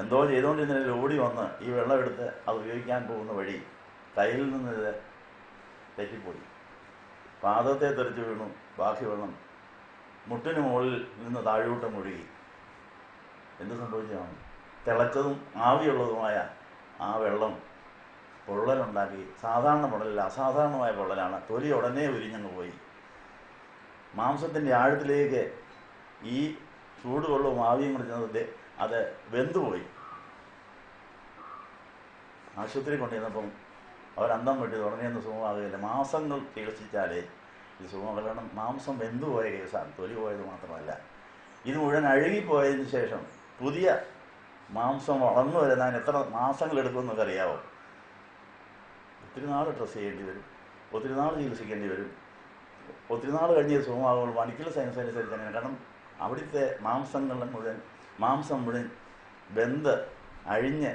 എന്തോ ചെയ്തുകൊണ്ടിരുന്നതിൽ ഓടി വന്ന് ഈ വെള്ളം എടുത്ത് അത് ഉപയോഗിക്കാൻ പോകുന്ന വഴി കയ്യിൽ നിന്ന് ഇത് തെറ്റിപ്പോയി. പാദത്തെ തെറിച്ച് വീണു. ബാക്കി വെള്ളം മുട്ടിന് മുകളിൽ നിന്ന് താഴോട്ട് മുഴുകി. എന്ത് സംഭവിച്ചതാണ്? തിളച്ചതും ആവിയുള്ളതുമായ ആ വെള്ളം പൊള്ളലുണ്ടാക്കി. സാധാരണ പൊള്ളലല്ല, അസാധാരണമായ പൊള്ളലാണ്. തൊലി ഉടനെ ഉരിഞ്ഞങ്ങ് പോയി. മാംസത്തിൻ്റെ ആഴത്തിലേക്ക് ഈ ചൂടുവെള്ളവും ആവിയും കൂടി ചെന്നത് അത് വെന്തുപോയി. ആശുപത്രി കൊണ്ടുവന്നപ്പം അവരന്തം വെട്ടി തുടങ്ങിയൊന്നും സുഖമാകുകയില്ല. മാസങ്ങൾ ചികിത്സിച്ചാലേ ഇത് സുഖമാകും. കാരണം മാംസം വെന്തുപോയ കേസാണ്, തൊലി പോയത് മാത്രമല്ല. ഇത് മുഴുവൻ അഴുകിപ്പോയതിന് ശേഷം പുതിയ മാംസം വളർന്നു വരുന്നതിന് എത്ര മാസങ്ങളെടുക്കുമെന്നൊക്കെ അറിയാവോ? ഒത്തിരി നാൾ ഡ്രസ്സ് ചെയ്യേണ്ടി വരും, ഒത്തിരി നാൾ ചികിത്സിക്കേണ്ടി വരും. ഒത്തിരി നാൾ കഴിഞ്ഞ് സുഖമാകുമ്പോൾ മെഡിക്കൽ സയൻസ് അനുസരിച്ച് അങ്ങനെ. കാരണം അവിടുത്തെ മാംസം മുഴുവൻ വെന്ത് അഴിഞ്ഞ്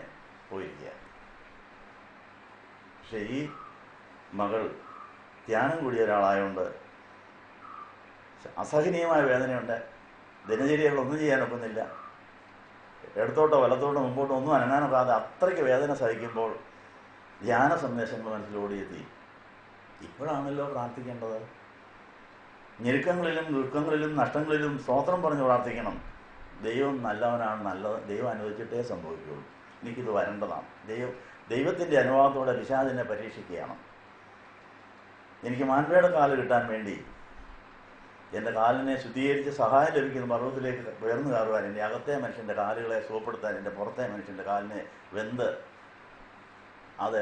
പോയിരിക്കുക. പക്ഷെ ഈ മകൾ ധ്യാനം കൂടിയ ഒരാളായതുകൊണ്ട് അസഹനീയമായ വേദനയുണ്ട്. ദിനചര്യകളൊന്നും ചെയ്യാനൊക്കുന്നില്ല. ഇടത്തോട്ടോ വലത്തോട്ടോ മുമ്പോട്ടോ ഒന്നും അനങ്ങാനൊക്കാതെ അത്രയ്ക്ക് വേദന സഹിക്കുമ്പോൾ ധ്യാന സന്ദേശങ്ങൾ മനസ്സിലോടിയെത്തി. ഇപ്പോഴാണല്ലോ പ്രാർത്ഥിക്കേണ്ടത്. ഞെരുക്കങ്ങളിലും ദുഃഖങ്ങളിലും നഷ്ടങ്ങളിലും സ്തോത്രം പറഞ്ഞ് പ്രാർത്ഥിക്കണം. ദൈവം നല്ലവനാണ്, നല്ലത് ദൈവം അനുവദിച്ചിട്ടേ സംഭവിക്കുകയുള്ളൂ. എനിക്കിത് വരേണ്ടതാണ്. ദൈവത്തിൻ്റെ അനുവാദത്തോടെ പിശാചിനെ പരീക്ഷിക്കുകയാണ്. എനിക്ക് മാൻപയുടെ കാല് കിട്ടാൻ വേണ്ടി എൻ്റെ കാലിനെ ശുദ്ധീകരിച്ച് സഹായം ലഭിക്കുന്ന പർവ്വതത്തിലേക്ക് ഉയർന്നു കയറുവാൻ, എൻ്റെ അകത്തെ മനുഷ്യൻ്റെ കാലുകളെ സുഖപ്പെടുത്താൻ, എൻ്റെ പുറത്തെ മനുഷ്യൻ്റെ കാലിനെ വെന്ത് അത്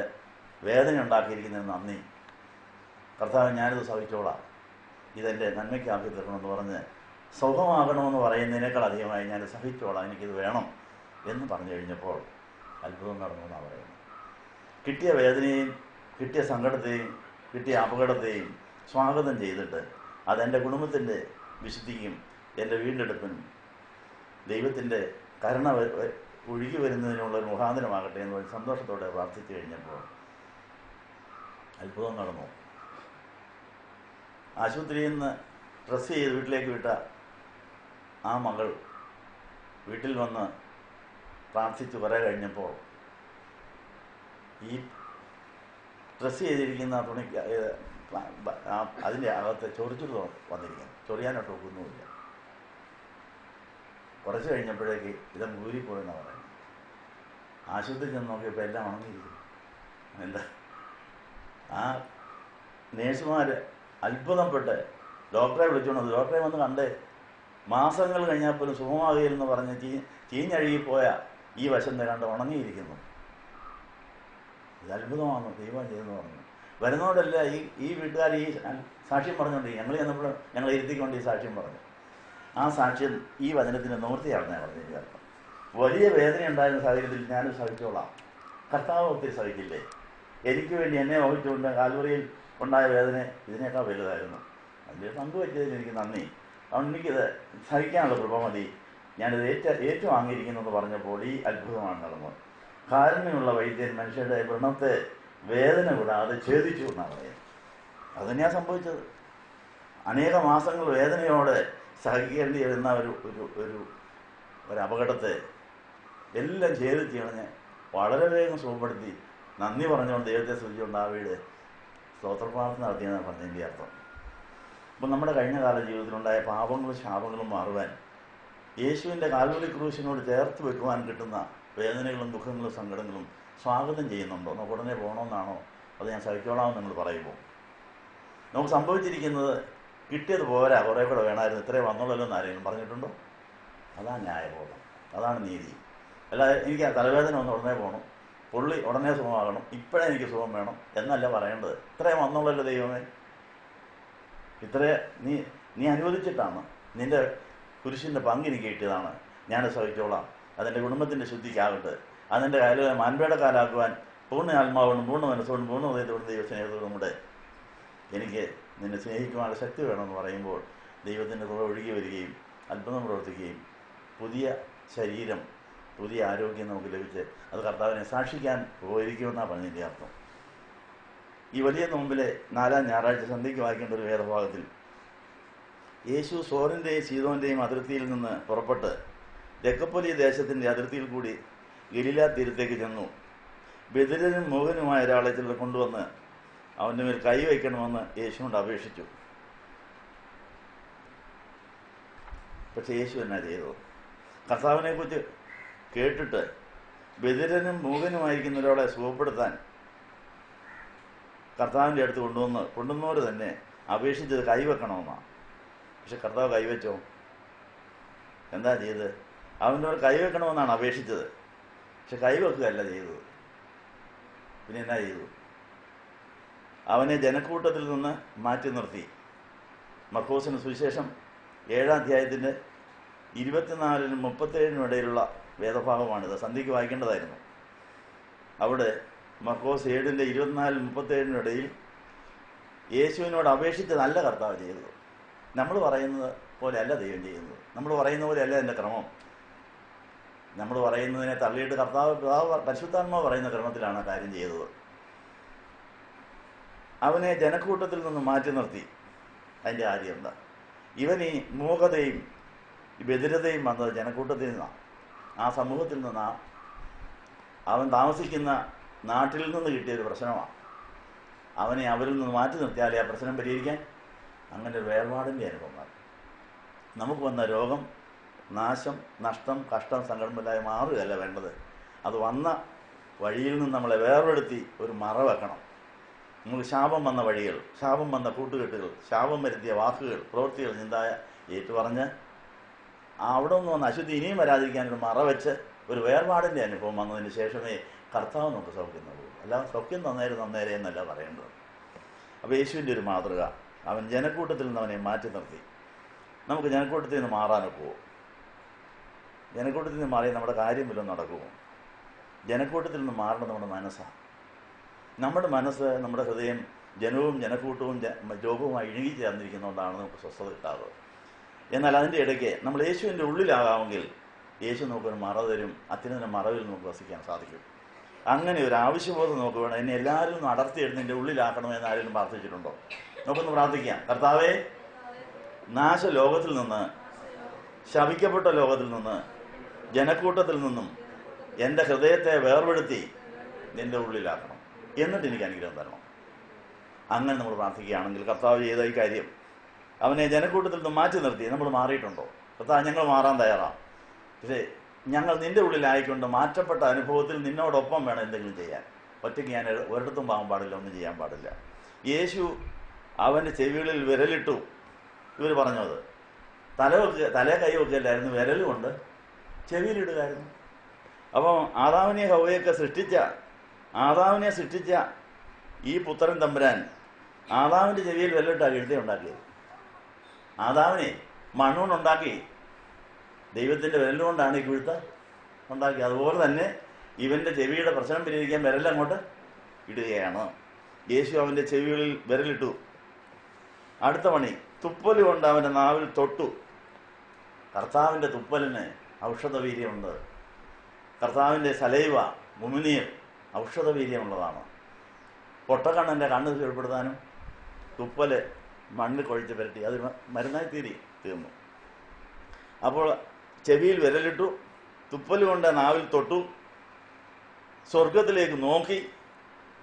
വേദന ഉണ്ടാക്കിയിരിക്കുന്നതിന് നന്ദി കർത്താവ്, ഞാനിത് സഹിച്ചോളാം, ഇതെൻ്റെ നന്മയ്ക്കാക്കി തരണമെന്ന് പറഞ്ഞ് സുഖമാകണമെന്ന് പറയുന്നതിനേക്കാൾ അധികമായി ഞാൻ സഹിച്ചോളാം, എനിക്കിത് വേണം എന്ന് പറഞ്ഞു കഴിഞ്ഞപ്പോൾ അത്ഭുതം നടന്നുവെന്നാണ് പറയുന്നത്. കിട്ടിയ വേദനയും കിട്ടിയ സങ്കടത്തെയും കിട്ടിയ അപകടത്തെയും സ്വാഗതം ചെയ്തിട്ട് അതെൻ്റെ കുടുംബത്തിൻ്റെ വിശുദ്ധിക്കും എൻ്റെ വീണ്ടെടുപ്പിനും ദൈവത്തിൻ്റെ കരുണ ഒഴുകി വരുന്നതിനുള്ളൊരു മുഖാന്തരമാകട്ടെ എന്ന് സന്തോഷത്തോടെ പ്രാർത്ഥിച്ചു കഴിഞ്ഞപ്പോൾ അത്ഭുതം നടന്നു. ആശുപത്രിയിൽ നിന്ന് ഡ്രസ്സ് ചെയ്ത് വീട്ടിലേക്ക് വിട്ട ആ മകൾ വീട്ടിൽ വന്ന് പ്രാർത്ഥിച്ച് കുറേ കഴിഞ്ഞപ്പോൾ ഈ ഡ്രസ്സ് ചെയ്തിരിക്കുന്ന തുണിക്ക് അതിൻ്റെ അകത്ത് ചൊറിച്ചിട്ട് വന്നിരിക്കുന്നു. ചൊറിയാനോട്ട് ഒക്കുന്നുമില്ല. കുറച്ച് കഴിഞ്ഞപ്പോഴേക്ക് ഇത് ഊരിപ്പോയെന്നാണ് പറയുന്നത്. ആശുപത്രി ചെന്ന് നോക്കിയപ്പോൾ എല്ലാം ഉണങ്ങിയിരിക്കുന്നു. എന്താ ആ നേഴ്സുമാർ അത്ഭുതപ്പെട്ട് ഡോക്ടറെ വിളിച്ചുകൊണ്ടത്. ഡോക്ടറെ വന്ന് കണ്ടേ, മാസങ്ങൾ കഴിഞ്ഞാൽ പോലും സുഖമാകുകയില്ലെന്ന് പറഞ്ഞ് ചീഞ്ഞഴുകിപ്പോയ ഈ വശം കണ്ട് ഉണങ്ങിയിരിക്കുന്നു. ഇത് അത്ഭുതമാണ് ദൈവം ചെയ്തെന്ന് പറഞ്ഞു. വരുന്നതോടല്ല ഈ വീട്ടുകാർ ഈ സാക്ഷ്യം പറഞ്ഞുകൊണ്ട് ഞങ്ങൾ ചെന്നപ്പോൾ ഞങ്ങൾ ഇരുത്തിക്കൊണ്ട് ഈ സാക്ഷ്യം പറഞ്ഞു. ആ സാക്ഷ്യം ഈ വചനത്തിന് നിവൃത്തിയാണെന്നാണ് പറഞ്ഞു. അർത്ഥം വലിയ വേദന ഉണ്ടായിരുന്ന സാഹചര്യത്തിൽ ഞാനും സഹിച്ചോളാം. കർത്താവ് ഒത്തിരി സഹിക്കില്ലേ? എനിക്ക് വേണ്ടി എന്നെ വഹിച്ചുകൊണ്ട് കാൽവറിയിൽ ഉണ്ടായ വേദന ഇതിനേക്കാൾ വലുതായിരുന്നു. അതിൽ പങ്കുവെച്ചതിന് എനിക്ക് നന്ദി. അതുകൊണ്ട് എനിക്കിത് സഹിക്കാനുള്ള കൃപ മതി, ഞാനിത് ഏറ്റുവാങ്ങിയിരിക്കുന്നെന്ന് പറഞ്ഞപ്പോൾ ഈ അത്ഭുതമാണ് നടന്നത്. കാരുണ്യമുള്ള വൈദ്യൻ മനുഷ്യരുടെ വ്രണത്തെ വേദന കൂടാതെ ഛേദിച്ചു എന്നാണ് പറയുന്നത്. അതുതന്നെയാണ് സംഭവിച്ചത്. അനേക മാസങ്ങൾ വേദനയോടെ സഹിക്കേണ്ടി വരുന്ന ഒരു അപകടത്തെ എല്ലാം ഛേദിച്ച് കളഞ്ഞ് വളരെ വേഗം സുഖപ്പെടുത്തി നന്ദി പറഞ്ഞുകൊണ്ട് ദൈവത്തെ സ്തുതിച്ചുകൊണ്ട് ആ വീട് സ്തോത്രപ്രാർത്ഥന നടത്തിയെന്നാണ് പറഞ്ഞതിൻ്റെ അർത്ഥം. അപ്പം നമ്മുടെ കഴിഞ്ഞ കാല ജീവിതത്തിലുണ്ടായ പാപങ്ങളും ശാപങ്ങളും മാറുവാൻ യേശുവിൻ്റെ കാൽവരി ക്രൂശിനോട് ചേർത്ത് വെക്കുവാൻ കിട്ടുന്ന വേദനകളും ദുഃഖങ്ങളും സങ്കടങ്ങളും സ്വാഗതം ചെയ്യുന്നുണ്ടോ? നമുക്ക് ഉടനെ പോകണമെന്നാണോ? അത് ഞാൻ സഹിച്ചോളാമെന്ന് നിങ്ങൾ പറയുമ്പോൾ നമുക്ക് സംഭവിച്ചിരിക്കുന്നത് കിട്ടിയത് പോരാ, കുറേ കൂടെ വേണമായിരുന്നു, ഇത്രയും വന്നോളല്ലോ എന്ന് ആരെങ്കിലും പറഞ്ഞിട്ടുണ്ടോ? അതാണ് ന്യായബോധം, അതാണ് നീതി. അല്ലാതെ എനിക്ക് ആ തലവേദന ഒന്ന് ഉടനെ പോകണം, പുള്ളി ഉടനെ സുഖമാകണം, ഇപ്പോഴേ എനിക്ക് സുഖം വേണം എന്നല്ല പറയേണ്ടത്. ഇത്രയും വന്നുള്ളല്ലോ ദൈവമേ, ഇത്രേ നീ അനുവദിച്ചിട്ടാണ്, നിൻ്റെ കുരിശിൻ്റെ പങ്കെനിക്ക് കിട്ടിയതാണ്, ഞാൻ സഹിച്ചോളാം, അതെൻ്റെ കുടുംബത്തിൻ്റെ ശുദ്ധിക്കാകട്ടെ, അതെൻ്റെ കാലം മാൻപേടെ കാലാക്കുവാൻ പൂർണ്ണ ആത്മാവോടും പൂർണ്ണ മനസ്സോടും പൂർണ്ണ ഹൃദയത്തോടും ദൈവസ്നേഹത്തോടും കൂടെ എനിക്ക് നിന്നെ സ്നേഹിക്കുവാനുള്ള ശക്തി വേണമെന്ന് പറയുമ്പോൾ ദൈവത്തിൻ്റെ കൃപ ഒഴുകി വരികയും അത്ഭുതം പ്രവർത്തിക്കുകയും പുതിയ ശരീരം, പുതിയ ആരോഗ്യം നമുക്ക് ലഭിച്ച് അത് കർത്താവിനെ സാക്ഷിക്കാൻ പോയിരിക്കുമെന്നാണ് പറഞ്ഞതിൻ്റെ അർത്ഥം. ഈ വലിയ നോമ്പിലെ 4-ാം ഞായറാഴ്ച സന്ധ്യയ്ക്ക് വായിക്കേണ്ട ഒരു വേദഭാഗത്തിൽ യേശു സോറിൻ്റെയും സീദോൻ്റെയും അതിർത്തിയിൽ നിന്ന് പുറപ്പെട്ട് ദെക്കപ്പൊലി ദേശത്തിൻ്റെ അതിർത്തിയിൽ കൂടി ഗലീലാ തീരത്തേക്ക് ചെന്നു. ബധിരനും മൂകനുമായ ഒരാളെ ചിലർ കൊണ്ടുവന്ന് അവൻ്റെ മേൽ കൈവയ്ക്കണമെന്ന് യേശുവിനോട് അപേക്ഷിച്ചു. പക്ഷെ യേശു എന്നാ ചെയ്തത്? കർത്താവിനെക്കുറിച്ച് കേട്ടിട്ട് ബധിരനും മൂകനുമായിരിക്കുന്ന ഒരാളെ സുഖപ്പെടുത്താൻ കർത്താവിൻ്റെ അടുത്ത് കൊണ്ടുവന്നവർ തന്നെ അപേക്ഷിച്ചത് കൈവെക്കണമെന്നാണ്. പക്ഷെ കർത്താവ് കൈവച്ചോ? എന്താ ചെയ്തത്? അവൻ്റെ മേൽ കൈവെക്കണമെന്നാണ് അപേക്ഷിച്ചത്, പക്ഷെ കൈവെക്കുകയല്ല ചെയ്തത്. പിന്നെ എന്നാ ചെയ്തു? അവനെ ജനക്കൂട്ടത്തിൽ നിന്ന് മാറ്റി നിർത്തി. മർക്കോസിന് സുവിശേഷം 7-ാം അധ്യായത്തിൻ്റെ 24-നും 37-നും ഇടയിലുള്ള വേദഭാഗമാണിത്. സന്ധ്യയ്ക്ക് വായിക്കേണ്ടതായിരുന്നു. അവിടെ മർക്കോസ് 7-ന്റെ 24-നും 37-നും ഇടയിൽ യേശുവിനോട് അപേക്ഷിച്ചതല്ല കർത്താവ് ചെയ്തത്. നമ്മൾ പറയുന്നത് പോലെയല്ല ദൈവം ചെയ്യുന്നത്. നമ്മൾ പറയുന്ന പോലെയല്ല എൻ്റെ ക്രമം. നമ്മൾ പറയുന്നതിനെ തള്ളിയിട്ട് കർത്താവ് പരിശുദ്ധാത്മാവ് പറയുന്ന ക്രമത്തിലാണ് കാര്യം ചെയ്തത്. അവനെ ജനക്കൂട്ടത്തിൽ നിന്ന് മാറ്റി നിർത്തി. അതിൻ്റെ കാര്യം എന്താ? ഇവൻ ഈ മൂകതയും ബധിരതയും വന്നത് ജനക്കൂട്ടത്തിൽ നിന്നാണ്, ആ സമൂഹത്തിൽ നിന്നാണ്, അവൻ താമസിക്കുന്ന നാട്ടിൽ നിന്ന് കിട്ടിയൊരു പ്രശ്നമാണ്. അവനെ അവരിൽ നിന്ന് മാറ്റി നിർത്തിയാലേ ആ പ്രശ്നം പരിഹരിക്കാൻ. അങ്ങനെ ഒരു വേർപാടിൻ്റെ അനുഭവം. നമുക്ക് വന്ന രോഗം, നാശം, നഷ്ടം, കഷ്ടം, സങ്കടമില്ലാതെ മാറുകയല്ല വേണ്ടത്. അത് വന്ന വഴിയിൽ നിന്ന് നമ്മളെ വേർപെടുത്തി ഒരു മറ വെക്കണം. നമുക്ക് ശാപം വന്ന വഴികൾ, ശാപം വന്ന കൂട്ടുകെട്ടുകൾ, ശാപം വരുത്തിയ വാക്കുകൾ, പ്രവൃത്തികൾ, ചിന്തായ ഏറ്റുപറഞ്ഞ് അവിടെ നിന്ന് വന്ന അശുദ്ധി ഇനിയും വരാതിരിക്കാൻ ഒരു മറ വെച്ച് ഒരു വേർപാടിൻ്റെ അനുഭവം വന്നതിന് ശേഷമേ കർത്താവ് നമുക്ക് സൗഖ്യം നൽകൂ. അല്ലാതെ സൗഖ്യം തന്നേരെ എന്നല്ല പറയേണ്ടത്. അപ്പോൾ യേശുവിൻ്റെ ഒരു മാതൃക, അവൻ ജനക്കൂട്ടത്തിൽ നിന്ന് അവനെ മാറ്റി നിർത്തി. നമുക്ക് ജനക്കൂട്ടത്തിൽ നിന്ന് മാറാനൊക്കുമോ? ജനക്കൂട്ടത്തിൽ നിന്ന് മാറി നമ്മുടെ കാര്യം വല്ലതും നടക്കുമോ? ജനക്കൂട്ടത്തിൽ നിന്ന് മാറേണ്ടത് നമ്മുടെ മനസ്സാണ്. നമ്മുടെ മനസ്സ്, നമ്മുടെ ഹൃദയം ജനവും ജനക്കൂട്ടവും രോഗവുമായി ഇഴുകി ചേർന്നിരിക്കുന്നതുകൊണ്ടാണ് നമുക്ക് സ്വസ്ഥത കിട്ടാറ്. എന്നാൽ അതിൻ്റെ ഇടയ്ക്ക് നമ്മൾ യേശുവിൻ്റെ ഉള്ളിലാകാമെങ്കിൽ യേശു നമുക്കൊരു മറ തരും. അത്യുന്നത മറവിൽ നമുക്ക് വസിക്കാൻ സാധിക്കും. അങ്ങനെ ഒരു ആവശ്യബോധം നമുക്ക് വേണം. എന്നെ എല്ലാവരും ഒന്ന് അടർത്തിയെടുത്ത് എൻ്റെ ഉള്ളിലാക്കണമെന്ന് ആരെങ്കിലും പ്രാർത്ഥിച്ചിട്ടുണ്ടോ? നമുക്കൊന്ന് പ്രാർത്ഥിക്കാം. കർത്താവേ, നാശ ലോകത്തിൽ നിന്ന്, ശപിക്കപ്പെട്ട ലോകത്തിൽ നിന്ന്, ജനക്കൂട്ടത്തിൽ നിന്നും എൻ്റെ ഹൃദയത്തെ വേർപെടുത്തി നിൻ്റെ ഉള്ളിലാക്കണം. എന്നിട്ട് എനിക്ക് അനുഗ്രഹം തരണം. അങ്ങനെ നമ്മൾ പ്രാർത്ഥിക്കുകയാണെങ്കിൽ കർത്താവ് ചെയ്ത ഈ കാര്യം, അവനെ ജനക്കൂട്ടത്തിൽ നിന്ന് മാറ്റി നിർത്തി, നമ്മൾ മാറിയിട്ടുണ്ടോ? കർത്താവ്, ഞങ്ങൾ മാറാൻ തയ്യാറാണ്. പക്ഷേ ഞങ്ങൾ നിൻ്റെ ഉള്ളിലായിക്കൊണ്ട് മാറ്റപ്പെട്ട അനുഭവത്തിൽ നിന്നോടൊപ്പം വേണം എന്തെങ്കിലും ചെയ്യാൻ. ഒറ്റയ്ക്ക് ഞാൻ ഒരിടത്തും പോകാൻ പാടില്ല, ഒന്നും ചെയ്യാൻ പാടില്ല. യേശു അവൻ്റെ ചെവികളിൽ വിരലിട്ടു. ഇവർ പറഞ്ഞത് തലേ കൈ വെക്കല്ലായിരുന്നു, വിരലുകൊണ്ട് ചെവിയിലിടുകയായിരുന്നു. അപ്പം ആദാമിനെ ഹവ്വയൊക്കെ ആദാമിനെ സൃഷ്ടിച്ച ഈ പുത്രൻ തമ്പുരാൻ ആദാമിൻ്റെ ചെവിയിൽ വിരലിട്ടാണ് എഴുതി ഉണ്ടാക്കിയത്. ആദാമിനെ മണ്ണുകൊണ്ടുണ്ടാക്കി, ദൈവത്തിൻ്റെ വിരലുകൊണ്ടാണ് ഈ കുഴുത്ത ഉണ്ടാക്കിയത്. അതുപോലെ തന്നെ ഇവൻ്റെ ചെവിയുടെ പ്രശ്നം പരിഹരിക്കാൻ വിരലങ്ങോട്ട് ഇടുകയാണ്. യേശു അവൻ്റെ ചെവികളിൽ വിരലിട്ടു. അടുത്ത പണി, തുപ്പൽ കൊണ്ട് അവൻ്റെ നാവിൽ തൊട്ടു. കർത്താവിൻ്റെ തുപ്പലിന് ഔഷധവീര്യമുണ്ട്. കർത്താവിൻ്റെ സലൈവ, മുമിനീർ ഔഷധവീര്യമുള്ളതാണ്. പൊട്ടക്കണ്ണൻ്റെ കണ്ണ് കീഴ്പ്പെടുത്താനും തുപ്പല് മണ്ണിൽ കുഴച്ച് പുരട്ടി അത് മരുന്നായി തീർന്നു. അപ്പോൾ ചെവിയിൽ വിരലിട്ടു, തുപ്പൽ കൊണ്ട് നാവിൽ തൊട്ടു, സ്വർഗത്തിലേക്ക് നോക്കി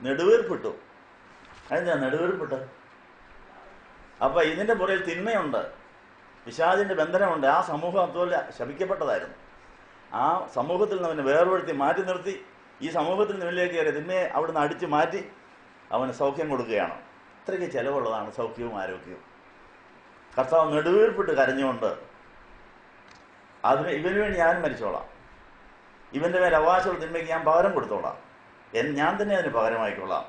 നെടുവീർപ്പിട്ടു. അതെന്താ നെടുവീർപ്പിട്ട്? അപ്പം ഇതിൻ്റെ പുറകിൽ തിന്മയുണ്ട്, പിശാചിൻ്റെ ബന്ധനമുണ്ട്. ആ സമൂഹം അതുപോലെ ശപിക്കപ്പെട്ടതായിരുന്നു. ആ സമൂഹത്തിൽ നിന്ന് അവനെ വേർപെടുത്തി മാറ്റി നിർത്തി ഈ സമൂഹത്തിൽ നിന്നിലേക്ക് കയറിയ തിന്മയെ അവിടുന്ന് അടിച്ചു മാറ്റി അവന് സൗഖ്യം കൊടുക്കുകയാണ്. ഇത്രയ്ക്ക് ചിലവുള്ളതാണ് സൗഖ്യവും ആരോഗ്യവും. കർത്താവ് നെടുവീർപ്പിട്ട് കരഞ്ഞുകൊണ്ട് ഇവന് വേണ്ടി ഞാനും മരിച്ചോളാം, ഇവൻ്റെ മേൽ അവകാശമുള്ള തിന്മയ്ക്ക് ഞാൻ പകരം കൊടുത്തോളാം, ഞാൻ തന്നെ അതിന് പകരമായിക്കൊള്ളാം.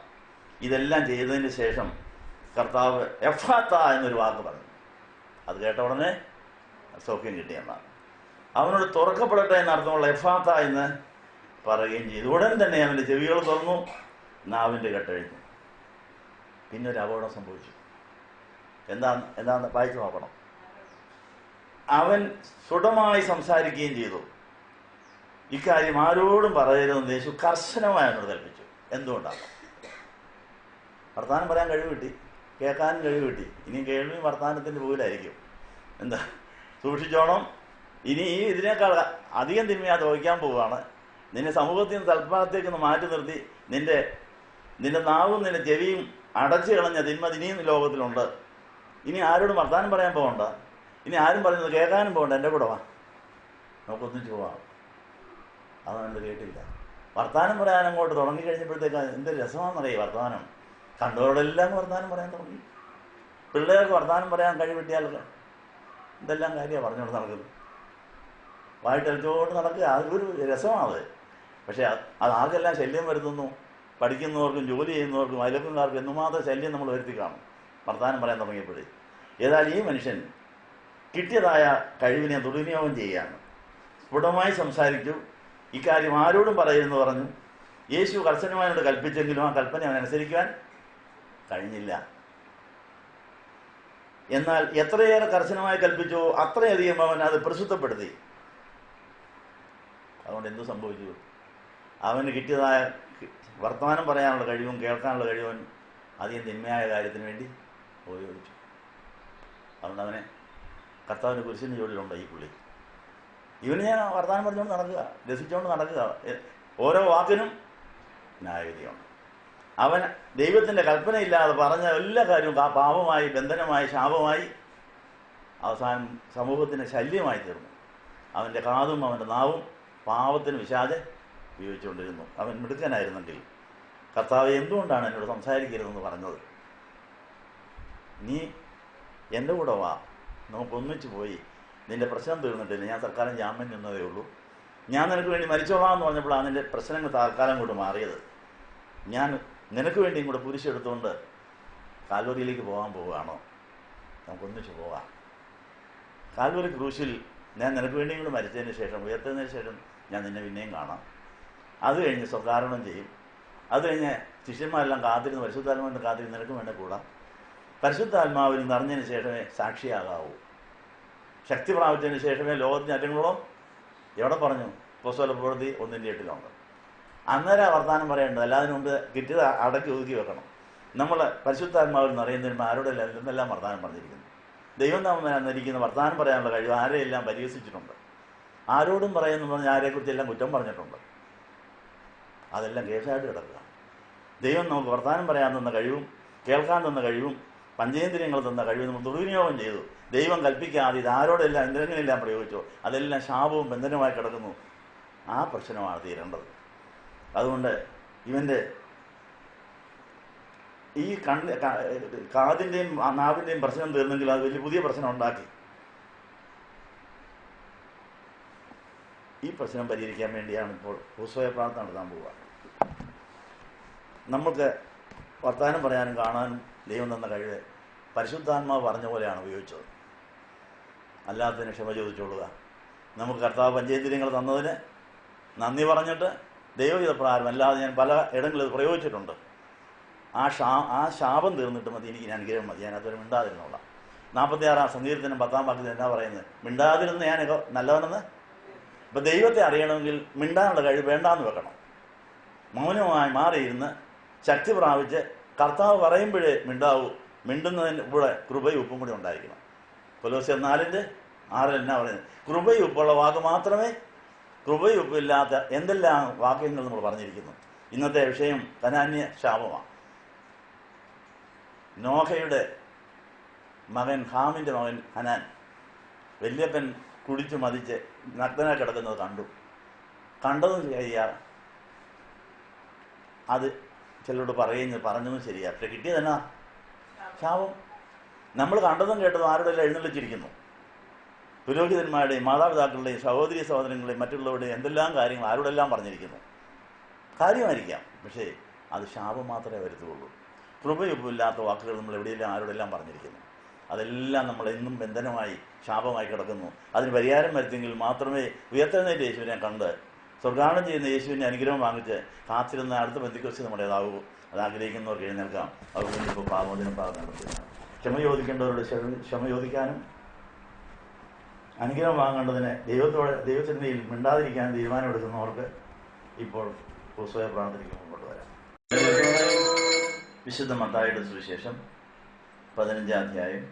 ഇതെല്ലാം ചെയ്തതിന് ശേഷം കർത്താവ് എഫ്ഫാത്ത എന്നൊരു വാക്ക് പറഞ്ഞു. അത് കേട്ട ഉടനെ സൗഖ്യം കിട്ടിയെന്നാണ്. അവനോട് തുറക്കപ്പെടട്ടെ എന്നർത്ഥമുള്ള എഫ്ഫാത്ത എന്ന് പറയുകയും ചെയ്തു. ഉടൻ തന്നെ അവൻ്റെ ചെവികൾ തുറന്നു, നാവിൻ്റെ കെട്ടഴിഞ്ഞു. പിന്നെ ഒരു അപകടം സംഭവിച്ചു. എന്താന്ന് വായിച്ചു നോക്കണം. അവൻ സുടമായി സംസാരിക്കുകയും ചെയ്തു. ഇക്കാര്യം ആരോടും പറയരുതെന്ന് യേശു കർശനമായി അവനോട് കൽപ്പിച്ചു. എന്തുകൊണ്ടാണ്? വർത്തമാനം പറയാൻ കഴിവ് കിട്ടി, കേൾക്കാനും കഴിവ് കിട്ടി. ഇനി കേൾവിയും വർത്തമാനത്തിൻ്റെ പോലായിരിക്കും. എന്താ, സൂക്ഷിച്ചോണം. ഇനി ഇതിനേക്കാൾ അധികം തിന്മയാ ചോദിക്കാൻ പോവുകയാണ്. നിന്നെ സമൂഹത്തിൽ നിന്ന് തൽപ്പാലത്തേക്കൊന്ന് മാറ്റി നിർത്തി നിന്റെ നാവും നിന്റെ ചെവിയും അടച്ചു കളഞ്ഞ തിന്മ ഇനിയും ലോകത്തിലുണ്ട്. ഇനി ആരോടും വർത്തമാനം പറയാൻ പോകണ്ട, ഇനി ആരും പറയുന്നത് കേൾക്കാനും പോകണ്ട, എൻ്റെ കൂടെ വാ, നമുക്കൊന്നിച്ച് പോവാം. അതൊന്നും കേട്ടില്ല. വർത്തമാനം പറയാൻ അങ്ങോട്ട് തുടങ്ങിക്കഴിഞ്ഞപ്പോഴത്തേക്ക് എന്തൊരു രസമാണെന്നറിയാം. വർത്തമാനം കണ്ടവരോടെല്ലാം വർത്തമാനം പറയാൻ തുടങ്ങി. പിള്ളേർക്ക് വർത്തമാനം പറയാൻ കഴിവിട്ടിയാൽ എന്തെല്ലാം കാര്യമാണ് പറഞ്ഞുകൊണ്ട് നടക്കുന്നത്. വായിട്ടടിച്ചുകൊണ്ട് നടക്കുക, അതൊരു രസമാണത്. പക്ഷേ അത് ആർക്കെല്ലാം ശല്യം വരുത്തുന്നു. പഠിക്കുന്നവർക്കും ജോലി ചെയ്യുന്നവർക്കും അയൽവക്കക്കാർക്കും എന്തുമാത്രം ശല്യം നമ്മൾ വരുത്തി കാണും വർത്തമാനം പറയാൻ തുടങ്ങിയപ്പോഴേ. ഏതായാലും ഈ മനുഷ്യൻ കിട്ടിയതായ കഴിവിനെ ദുർവിനിയോഗം ചെയ്യുകയാണ്. സ്ഫുടമായി സംസാരിച്ചു. ഇക്കാര്യം ആരോടും പറയരുതെന്ന് പറഞ്ഞു. യേശു കർശനമായോട് കൽപ്പിച്ചെങ്കിലും ആ കൽപ്പന അവനനുസരിക്കുവാൻ കഴിഞ്ഞില്ല. എന്നാൽ എത്രയേറെ കർശനമായി കൽപ്പിച്ചോ അത്രയധികം അവൻ അത് പ്രസിദ്ധപ്പെടുത്തി. അതുകൊണ്ട് എന്തു സംഭവിച്ചു? അവന് കിട്ടിയതായ വർത്തമാനം പറയാനുള്ള കഴിവും കേൾക്കാനുള്ള കഴിവും അധികം തിന്മയായ കാര്യത്തിന് വേണ്ടി ഉപയോഗിച്ചു. അതുകൊണ്ട് അവനെ കർത്താവിൻ്റെ കുരിശിൻ്റെ ജോലിയിലുണ്ട് ഈ പുള്ളി. ഇവന് ഞാൻ വർത്തമാനം പറഞ്ഞുകൊണ്ട് നടക്കുക, രസിച്ചുകൊണ്ട് നടക്കുക. ഓരോ വാക്കിനും ന്യായവിധിയുണ്ട്. അവൻ ദൈവത്തിൻ്റെ കൽപ്പനയില്ലാതെ പറഞ്ഞ എല്ലാ കാര്യവും പാപമായി, ബന്ധനമായി, ശാപമായി, അവസാനം സമൂഹത്തിന് ശല്യമായി തീർന്നു. അവൻ്റെ കാതും അവൻ്റെ നാവും പാവത്തിന് വിശാതെ ഉപയോഗിച്ചുകൊണ്ടിരുന്നു. അവൻ മിടുക്കനായിരുന്നെങ്കിൽ കർത്താവ് എന്തുകൊണ്ടാണ് എന്നോട് സംസാരിക്കരുതെന്ന് പറഞ്ഞത്? നീ എൻ്റെ കൂടെ വാ, നമുക്കൊന്നിച്ച് പോയി, നിൻ്റെ പ്രശ്നം തീർന്നിട്ടില്ല, ഞാൻ തൽക്കാലം ജാമ്യം നിന്നതേ ഉള്ളൂ, ഞാൻ നിനക്ക് വേണ്ടി മരിച്ചോളാം എന്ന് പറഞ്ഞപ്പോഴാണ് നിൻ്റെ പ്രശ്നങ്ങൾ തൽക്കാലം കൊണ്ട് മാറിയത്. ഞാൻ നിനക്ക് വേണ്ടിയും കൂടെ കുരിശെടുത്തുകൊണ്ട് കാൽവറിയിലേക്ക് പോകാൻ പോവുകയാണോ? നമുക്കൊന്നിച്ച് പോവാം. കാൽവറി ക്രൂശിൽ ഞാൻ നിനക്ക് വേണ്ടിയും കൂടെ മരിച്ചതിന് ശേഷം, ഉയർത്തതിന് ശേഷം ഞാൻ നിന്നെ പിന്നെയും കാണാം. അത് കഴിഞ്ഞ് സ്വർഗ്ഗാരോഹണം ചെയ്യും. അത് കഴിഞ്ഞ് ശിഷ്യന്മാരെല്ലാം കാത്തിരുന്ന് പരിശുദ്ധാത്മാവിൻ്റെ കാത്തിരുന്ന് നിനക്ക് വേണ്ടി കൂടാം. പരിശുദ്ധാത്മാവിൽ നിറഞ്ഞതിന് ശേഷമേ സാക്ഷിയാകാവൂ. ശക്തി പ്രാപിച്ചതിന് ശേഷമേ ലോകത്തിന് അറ്റങ്ങളോളം എവിടെ പറഞ്ഞു? അപ്പോസ്തല പ്രവൃത്തി 1:8 അന്നേരം വർത്തമാനം പറയേണ്ടത്. അല്ലാതിന് മുമ്പ് കിട്ടിയത് അടക്കി ഒതുക്കി വെക്കണം. നമ്മൾ പരിശുദ്ധാത്മാവിൽ നിറയുന്നതിന് ആരോടെല്ലാം എന്തെല്ലാം വർത്തമാനം പറഞ്ഞിരിക്കുന്നു. ദൈവം നമ്മൾ എന്നിരിക്കുന്ന വർത്തമാനം പറയാനുള്ള കഴിവ് ആരെയെല്ലാം പരിഹസിച്ചിട്ടുണ്ട്. ആരോടും പറയുന്നു പറഞ്ഞ് ആരെക്കുറിച്ചെല്ലാം കുറ്റം പറഞ്ഞിട്ടുണ്ട്. അതെല്ലാം കേസായിട്ട് കിടക്കുക. ദൈവം നമുക്ക് വർത്തമാനം പറയാൻ തന്ന കഴിവും കേൾക്കാൻ തന്ന കഴിവും പഞ്ചേന്ദ്രിയങ്ങൾ തന്ന കഴിവും നമ്മൾ ദുർവിനിയോഗം ചെയ്തു. ദൈവം കൽപ്പിക്കാതെ ഇത് ആരോടെല്ലാം എന്തെങ്കിലെല്ലാം പ്രയോഗിച്ചോ അതെല്ലാം ശാപവും ബന്ധനമായി കിടക്കുന്നു. ആ പ്രശ്നമാണ് തീരേണ്ടത്. അതുകൊണ്ട് ഇവൻ്റെ ഈ കാതിൻ്റെയും നാവിൻ്റെയും പ്രശ്നം തീർന്നെങ്കിൽ അത് വലിയ പുതിയ പ്രശ്നം ഉണ്ടാക്കി. ഈ പ്രശ്നം പരിഹരിക്കാൻ വേണ്ടിയാണ് ഇപ്പോൾ ഹോസ്വയ പ്രാർത്ഥന നടത്താൻ പോവുക. നമുക്ക് വർത്തമാനം പറയാനും കാണാനും ദൈവം തന്ന കഴിവ് പരിശുദ്ധാത്മാവ് പറഞ്ഞ പോലെയാണ് ഉപയോഗിച്ചത്. അല്ലാത്തതിന് ക്ഷമ ചോദിച്ചോളുക. നമുക്ക് കർത്താവ് പഞ്ചേന്ദ്രിയങ്ങൾ തന്നതിന് നന്ദി പറഞ്ഞിട്ട് ദൈവഹിതപ്രകാരം അല്ലാതെ ഞാൻ പല ഇടങ്ങളിൽ ഇത് പ്രയോഗിച്ചിട്ടുണ്ട്. ആ ശാപം തീർന്നിട്ട് മതി, എനിക്ക് അനുഗ്രഹം മതി, ഞാൻ അതൊരു മിണ്ടാതിരുന്നോളാം. 46-ാം സങ്കീർത്തനം 10-ാം വാക്യത്തിൽ എന്നാ പറയുന്നത്? മിണ്ടാതിരുന്ന് ഞാൻ നല്ലവനെന്ന്. ഇപ്പം ദൈവത്തെ അറിയണമെങ്കിൽ മിണ്ടാനുള്ള കഴിവ് വേണ്ടാന്ന് വെക്കണം. മൗനമായി മാറിയിരുന്ന് ശക്തി പ്രാപിച്ച് കർത്താവ് പറയുമ്പോഴേ മിണ്ടാവൂ. മിണ്ടുന്നതിന് കൂടെ കൃപയും ഉപ്പും കൂടി ഉണ്ടായിരിക്കണം. കൊലോസ്യർ 4:6 എന്നാ പറയുന്നത്? കൃപയും ഉപ്പുള്ള വാക്ക് മാത്രമേ, കൃപയും ഉപ്പില്ലാത്ത എന്തെല്ലാം വാക്യങ്ങൾ നമ്മൾ പറഞ്ഞിരിക്കുന്നു. ഇന്നത്തെ വിഷയം കനാന്യ ശാപമാണ്. നോഹയുടെ മകൻ ഹാമിൻ്റെ മകൻ ഹനാൻ വല്യപ്പൻ കുടിച്ചു മതിച്ച് നഗ്നനായി കിടക്കുന്നത് കണ്ടതും ശരിയാ, അത് ചിലരോട് പറഞ്ഞതും ശരിയാ. പക്ഷെ കിട്ടിയതെന്നാ? ശാപം. നമ്മൾ കണ്ടതും കേട്ടതും ആരോടെല്ലാം എഴുന്നള്ളിച്ചിരിക്കുന്നു. പുരോഹിതന്മാരുടെയും മാതാപിതാക്കളുടെയും സഹോദരി സഹോദരങ്ങളുടെയും മറ്റുള്ളവരുടെയും എന്തെല്ലാം കാര്യങ്ങൾ ആരോടെല്ലാം പറഞ്ഞിരിക്കുന്നു. കാര്യമായിരിക്കാം, പക്ഷേ അത് ശാപം മാത്രമേ വരുത്തുകയുള്ളൂ. കൃപയൊപ്പമില്ലാത്ത വാക്കുകൾ നമ്മൾ എവിടെയെല്ലാം ആരോടെല്ലാം പറഞ്ഞിരിക്കുന്നു. അതെല്ലാം നമ്മൾ എന്നും ബന്ധനമായി ശാപമായി കിടക്കുന്നു. അതിന് പരിഹാരം വരുത്തിയെങ്കിൽ മാത്രമേ ഉയർത്തെഴുന്നേറ്റ യേശുവിനെ കണ്ട് സ്വർഗ്ഗാരോഹണം ചെയ്യുന്ന യേശുവിൻ്റെ അനുഗ്രഹം വാങ്ങിച്ച് കാത്തിരുന്ന അടുത്ത ബന്ധുക്കോസ് നമ്മുടേതാകൂ. അത് ആഗ്രഹിക്കുന്നവർക്ക് എഴുന്നേൽക്കാം. അതുകൊണ്ട് ഇപ്പോൾ പാമോചനം പ്രാർത്ഥന നടത്തുകയാണ്. ക്ഷമ ചോദിക്കേണ്ടവരോട് ക്ഷമ ചോദിക്കാനും അനുഗ്രഹം വാങ്ങേണ്ടതിന് ദൈവസന്നിധിയിൽ മിണ്ടാതിരിക്കാൻ തീരുമാനമെടുക്കുന്നവർക്ക് ഇപ്പോൾ ക്രൂശോയെ പ്രാർത്ഥനയ്ക്ക് മുമ്പോട്ട് വരാം. വിശുദ്ധ മത്തായിയുടെ സുവിശേഷം 15-ാം അധ്യായം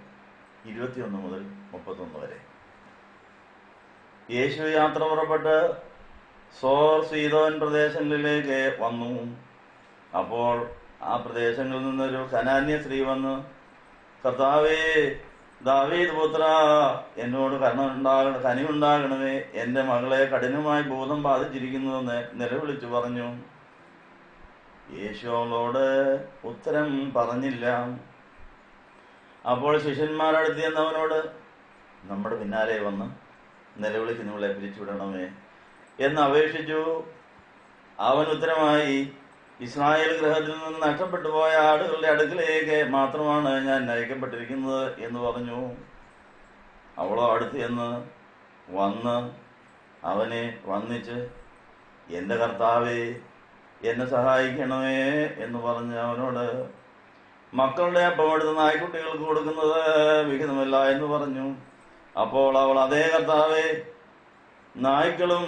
21 മുതൽ 31 വരെ. യേശു യാത്ര പുറപ്പെട്ട് സോർ സീദോൻ പ്രദേശങ്ങളിലേക്ക് വന്നു. അപ്പോൾ ആ പ്രദേശങ്ങളിൽ നിന്നൊരു കനാന്യ സ്ത്രീ വന്ന്, കർത്താവേ, ദാവീദ് പുത്ര, എന്നോട് കനിവുണ്ടാകണമേ, എൻ്റെ മകളെ കഠിനമായി ഭൂതം ബാധിച്ചിരിക്കുന്നുവെന്ന് നിലവിളിച്ചു പറഞ്ഞു. യേശു അവളോട് ഉത്തരം പറഞ്ഞില്ല. അപ്പോൾ ശിഷ്യന്മാരടുത്ത് ചെന്നവനോട്, നമ്മുടെ പിന്നാലെ വന്ന് നിലവിളിക്കുന്നവളെ പിരിച്ചുവിടണമേ എന്ന് അപേക്ഷിച്ചു. അവൻ ഉത്തരമായി, ഇസ്രായേൽ ഗൃഹത്തിൽ നിന്ന് നഷ്ടപ്പെട്ടു പോയ ആടുകളുടെ അടുക്കിലേക്ക് മാത്രമാണ് ഞാൻ നയിക്കപ്പെട്ടിരിക്കുന്നത് എന്ന് പറഞ്ഞു. അവളോ അടുത്ത് ചെന്ന് വന്ന് അവനെ വന്ദിച്ച്, എൻ്റെ കർത്താവേ, എന്നെ സഹായിക്കണമേ എന്ന് പറഞ്ഞ് അവനോട്, മക്കളുടെ അപ്പം എടുത്ത് നായ്ക്കുട്ടികൾക്ക് കൊടുക്കുന്നത് വിഹിതമല്ല എന്ന് പറഞ്ഞു. അപ്പോൾ അവൾ, അതേ കർത്താവേ, നായ്ക്കളും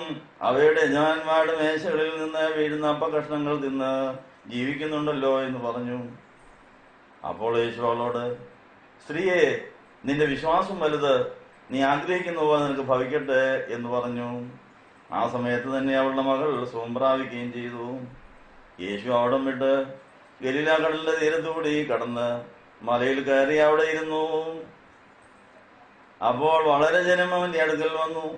അവയുടെ യജമാനന്മാരുടെ മേശകളിൽ നിന്ന് വീഴുന്ന അപ്പകഷ്ണങ്ങൾ തിന്ന് ജീവിക്കുന്നുണ്ടല്ലോ എന്ന് പറഞ്ഞു. അപ്പോൾ യേശു അവളോട്, സ്ത്രീയെ, നിന്റെ വിശ്വാസം വലുത്, നീ ആഗ്രഹിക്കുന്ന പോലെ നിനക്ക് ഭവിക്കട്ടെ എന്ന് പറഞ്ഞു. ആ സമയത്ത് തന്നെ അവളുടെ മകൾ സുഖം പ്രാപിക്കുകയും ചെയ്തു. യേശു അവിടം വിട്ട് ഗലീല കടലിന്റെ തീരത്തുകൂടി കടന്ന് മലയിൽ കയറി അവിടെ ഇരുന്നു. അപ്പോൾ വളരെ ജനം അവന്റെ അടുക്കൽ വന്നു.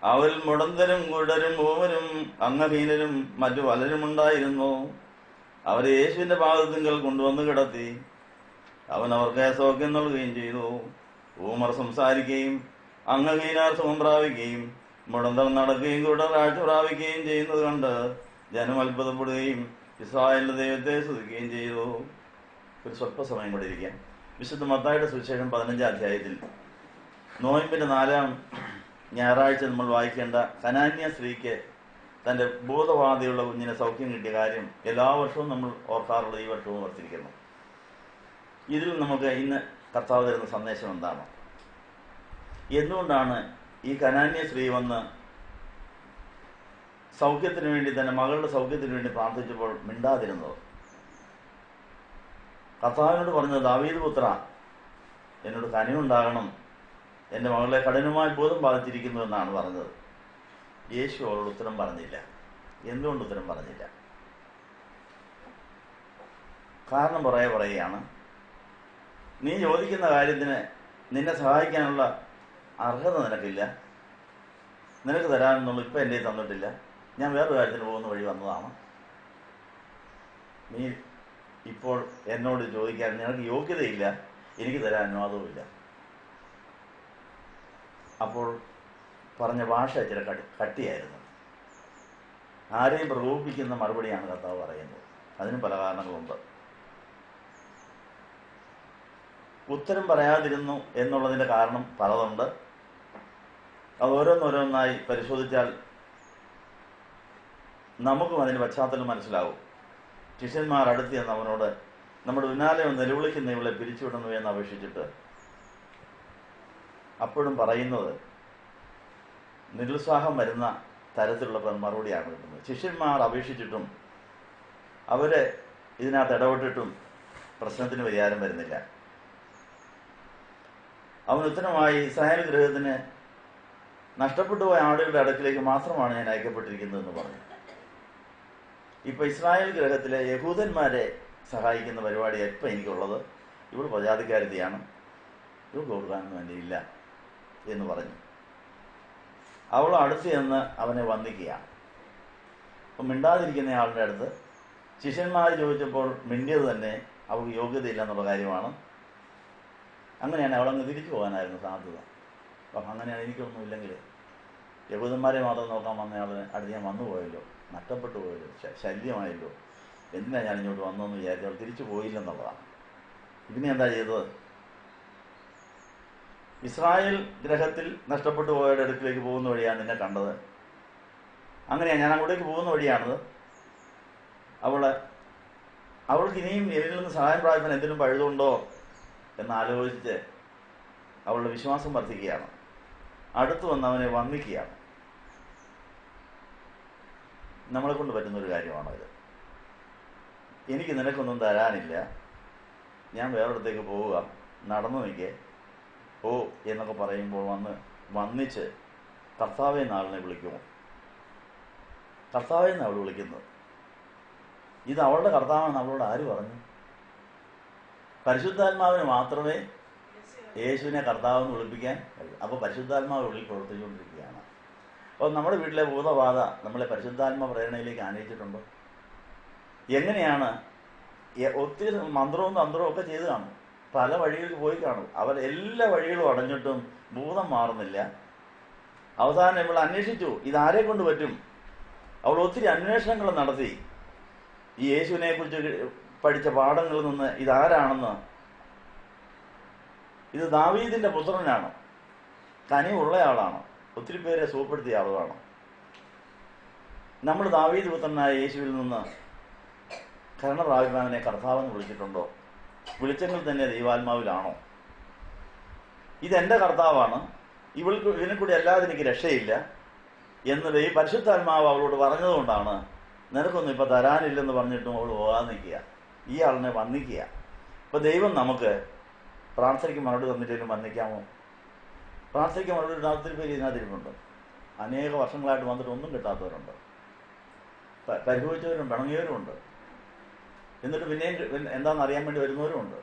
അവരിൽ മുടന്തരും കുരുടരും ഊമരും അംഗഹീനരും മറ്റു പലരും ഉണ്ടായിരുന്നു. അവരെ യേശുവിന്റെ പാദത്തിങ്കൽ കൊണ്ടുവന്ന് കിടത്തി. അവൻ അവർക്ക് സൗഖ്യം നൽകുകയും ചെയ്തു. ഊമർ സംസാരിക്കുകയും അംഗഹീനർ സുഖം പ്രാപിക്കുകയും മുടന്തർ നടക്കുകയും കുരുടർ കാഴ്ച പ്രാപിക്കുകയും ചെയ്യുന്നത് കണ്ട് ജനം അത്ഭുതപ്പെടുകയും ഇസ്രായേലിന്റെ ദൈവത്തെ സ്തുതിക്കുകയും ചെയ്തു. ഒരു സ്വല്പസമയം കൂടെ ഇരിക്കാം. വിശുദ്ധ മത്തായിയുടെ സുവിശേഷം 15-ാം അധ്യായത്തിൽ നോയമ്പിന്റെ 4-ാം ഞായറാഴ്ച നമ്മൾ വായിക്കേണ്ട കനാന്യ സ്ത്രീക്ക് തൻ്റെ ബോധബാധയുള്ള കുഞ്ഞിനെ സൗഖ്യം കിട്ടിയ കാര്യം എല്ലാ വർഷവും നമ്മൾ ഓർക്കാറുള്ളത് ഈ വർഷവും ഓർത്തിരിക്കുന്നു. ഇതിൽ നമുക്ക് ഇന്ന് കർത്താവ് തരുന്ന സന്ദേശം എന്താണ്? എന്തുകൊണ്ടാണ് ഈ കനാന്യ സ്ത്രീ വന്ന് സൗഖ്യത്തിന് വേണ്ടി, തന്നെ മകളുടെ സൗഖ്യത്തിന് വേണ്ടി പ്രാർത്ഥിച്ചപ്പോൾ മിണ്ടാതിരുന്നത്? കർത്താവിനോട് പറഞ്ഞത്, ദാവീദ് പുത്ര, എന്നോട് കനിവുണ്ടാകണം, എൻ്റെ മകളെ കഠിനമായി ബോധം ബാധിച്ചിരിക്കുന്നു എന്നാണ് പറഞ്ഞത്. യേശു അവളോട് ഉത്തരം പറഞ്ഞില്ല. എന്തുകൊണ്ട് ഉത്തരം പറഞ്ഞില്ല? കാരണം പറയുകയാണ്, നീ ചോദിക്കുന്ന കാര്യത്തിന് നിന്നെ സഹായിക്കാനുള്ള അർഹത നിനക്കില്ല, നിനക്ക് തരാമെന്നുള്ള ഇപ്പം എൻ്റെ തന്നിട്ടില്ല, ഞാൻ വേറൊരു കാര്യത്തിന് പോകുന്ന വഴി വന്നതാണ്. നീ ഇപ്പോൾ എന്നോട് ചോദിക്കാൻ നിനക്ക് യോഗ്യതയില്ല, എനിക്ക് തരാൻ അനുവാദവുമില്ല. അപ്പോൾ പറഞ്ഞ ഭാഷ ഇച്ചിരി കട്ടിയായിരുന്നു. ആരെയും പ്രകോപിപ്പിക്കുന്ന മറുപടിയാണ് കർത്താവ് പറയുന്നത്. അതിനും പല കാരണങ്ങളുണ്ട്. ഉത്തരം പറയാതിരുന്നു എന്നുള്ളതിൻ്റെ കാരണം പലതുണ്ട്. അത് ഓരോന്നോരോന്നായി പരിശോധിച്ചാൽ നമുക്കും അതിന് പശ്ചാത്തലം മനസ്സിലാവും. ശിഷ്യന്മാർ അടുത്ത് ചെന്ന് അവനോട്, നമ്മുടെ പിന്നാലെ നിലവിളിക്കുന്ന ഇവളെ പിരിച്ചുവിടുന്നു എന്ന് അപേക്ഷിച്ചിട്ട് അപ്പോഴും പറയുന്നത് നിരുത്സാഹം വരുന്ന തരത്തിലുള്ള മറുപടിയാണ് കിട്ടുന്നത്. ശിഷ്യന്മാർ അപേക്ഷിച്ചിട്ടും അവരെ ഇതിനകത്ത് ഇടപെട്ടിട്ടും പ്രശ്നത്തിന് പരിഹാരം വരുന്നില്ല. അവൻ ഉത്തരമായി, ഇസ്രായേൽ ഗൃഹത്തിന് നഷ്ടപ്പെട്ടു പോയ ആടുകളുടെ അടുക്കിലേക്ക് മാത്രമാണ് ഞാൻ അയക്കപ്പെട്ടിരിക്കുന്നതെന്ന് പറഞ്ഞു. ഇപ്പൊ ഇസ്രായേൽ ഗൃഹത്തിലെ യഹൂദന്മാരെ സഹായിക്കുന്ന പരിപാടിയാണ് ഇപ്പം എനിക്കുള്ളത്. ഇവൾ പ്രജാതിക്കാരത്തിയാണ്, ഇവൾ കൊടുക്കാനൊന്നും എൻ്റെ ഇല്ല എന്ന് പറഞ്ഞു. അവൾ അടുത്ത് ചെന്ന് അവനെ വന്ദിക്കുകയാണ്. അപ്പം മിണ്ടാതിരിക്കുന്ന ആളുടെ അടുത്ത് ശിഷ്യന്മാർ ചോദിച്ചപ്പോൾ മിണ്ടിയത് തന്നെ അവൾക്ക് യോഗ്യതയില്ല എന്നുള്ള കാര്യമാണ്. അങ്ങനെയാണ് അവളങ്ങ് തിരിച്ചു പോകാനായിരുന്നു സാധ്യത. അപ്പം അങ്ങനെയാണ് എനിക്കൊന്നുമില്ലെങ്കിൽ യഹൂദന്മാരെ മാത്രം നോക്കാൻ വന്നയാളിന് അടുത്ത് ഞാൻ വന്നു പോയല്ലോ, നഷ്ടപ്പെട്ടു പോയല്ലോ, ശല്യമായല്ലോ, എന്തിനാണ് ഞാൻ ഇങ്ങോട്ട് വന്നതെന്ന് വിചാരിച്ചാൽ തിരിച്ചു പോയില്ലെന്നുള്ളതാണ്. പിന്നെ എന്താ ചെയ്തത്? ഇസ്രായേൽ ഗ്രഹത്തിൽ നഷ്ടപ്പെട്ടു പോയവരുടെ അടുക്കിലേക്ക് പോകുന്ന വഴിയാണ് നിന്നെ കണ്ടത്. അങ്ങനെയാണ് ഞാൻ അങ്ങോട്ടേക്ക് പോകുന്ന വഴിയാണത്. അവൾക്ക് ഇനിയും എന്നിൽ നിന്ന് സഹായം പ്രാപിക്കാൻ എന്തെങ്കിലും പഴുതുണ്ടോ എന്നാലോചിച്ച് അവളുടെ വിശ്വാസം വർദ്ധിക്കുകയാണ്. അടുത്തു വന്ന് അവനെ വന്ദിക്കുകയാണ്. നമ്മളെ കൊണ്ട് പറ്റുന്നൊരു കാര്യമാണത്. എനിക്ക് നിനക്കൊന്നും തരാനില്ല, ഞാൻ വേറൊരിടത്തേക്ക് പോവുക, നടന്നു നിൽക്കേ ഓ എന്നൊക്കെ പറയുമ്പോൾ വന്നിച്ച് കർത്താവെ നാളിനെ വിളിക്കുമോ? കർത്താവെ എന്ന് അവൾ വിളിക്കുന്നത്. ഇത് അവളുടെ കർത്താവെന്ന് അവളോട് ആര് പറഞ്ഞു? പരിശുദ്ധാത്മാവിന് മാത്രമേ യേശുവിനെ കർത്താവെന്ന് വിളിപ്പിക്കാൻ കഴിയും. അപ്പോൾ പരിശുദ്ധാത്മാവ് ഉള്ളിൽ പ്രവർത്തിച്ചുകൊണ്ടിരിക്കുകയാണ്. അപ്പോൾ നമ്മുടെ വീട്ടിലെ ഭൂതബാധ നമ്മളെ പരിശുദ്ധാത്മ പ്രേരണയിലേക്ക് ആനയിച്ചിട്ടുണ്ടോ? എങ്ങനെയാണ്? ഒത്തിരി മന്ത്രവും തന്ത്രവും ഒക്കെ ചെയ്ത് കാണും, പല വഴികളിൽ പോയി കാണും. അവർ എല്ലാ വഴികളും അടഞ്ഞിട്ടും ഭൂതം മാറുന്നില്ല. അവസാനം ഇവൾ അന്വേഷിച്ചു ഇതാരെ കൊണ്ട് പറ്റും. അവൾ ഒത്തിരി അന്വേഷണങ്ങൾ നടത്തി. ഈ യേശുവിനെ കുറിച്ച് പഠിച്ച പാഠങ്ങളിൽ നിന്ന് ഇതാരാണെന്ന്, ഇത് ദാവീദിന്റെ പുത്രനാണ്, കനിവുള്ള ആളാണ്, ഒത്തിരി പേരെ സുഖപ്പെടുത്തിയ ആളുകളാണ്. നമ്മൾ ദാവീദ് പുത്രനായ യേശുവിൽ നിന്ന് കരുണ പ്രാപിപ്പാനെ കർത്താവെന്ന് വിളിച്ചിട്ടുണ്ടോ? വിളിച്ചെങ്കിൽ തന്നെ ദൈവാത്മാവിലാണോ? ഇതെന്റെ കർത്താവാണ്, ഇതിനെ കൂടി അല്ലാതെ എനിക്ക് രക്ഷയില്ല എന്നത് ഈ പരിശുദ്ധാത്മാവ് അവളോട് പറഞ്ഞതുകൊണ്ടാണ് നിനക്കൊന്നും ഇപ്പം തരാനില്ലെന്ന് പറഞ്ഞിട്ടും അവൾ പോകാൻ നിൽക്കുക, ഈ ആളിനെ വന്ദിക്കുക. ഇപ്പം ദൈവം നമുക്ക് പ്രാർത്ഥനയ്ക്ക് മറുപടി തന്നിട്ടേലും വന്ദിക്കാമോ? പ്രാർത്ഥനയ്ക്ക് മറുപടി ഒത്തിരി പേര് ഇതിനകത്തിരിപ്പുണ്ട്. അനേക വർഷങ്ങളായിട്ട് വന്നിട്ട് ഒന്നും കിട്ടാത്തവരുണ്ട്, പരിഭവിച്ചവരും പിണങ്ങിയവരുമുണ്ട്, എന്നിട്ട് പിന്നെയും എന്താണെന്ന് അറിയാൻ വേണ്ടി വരുന്നവരുമുണ്ട്.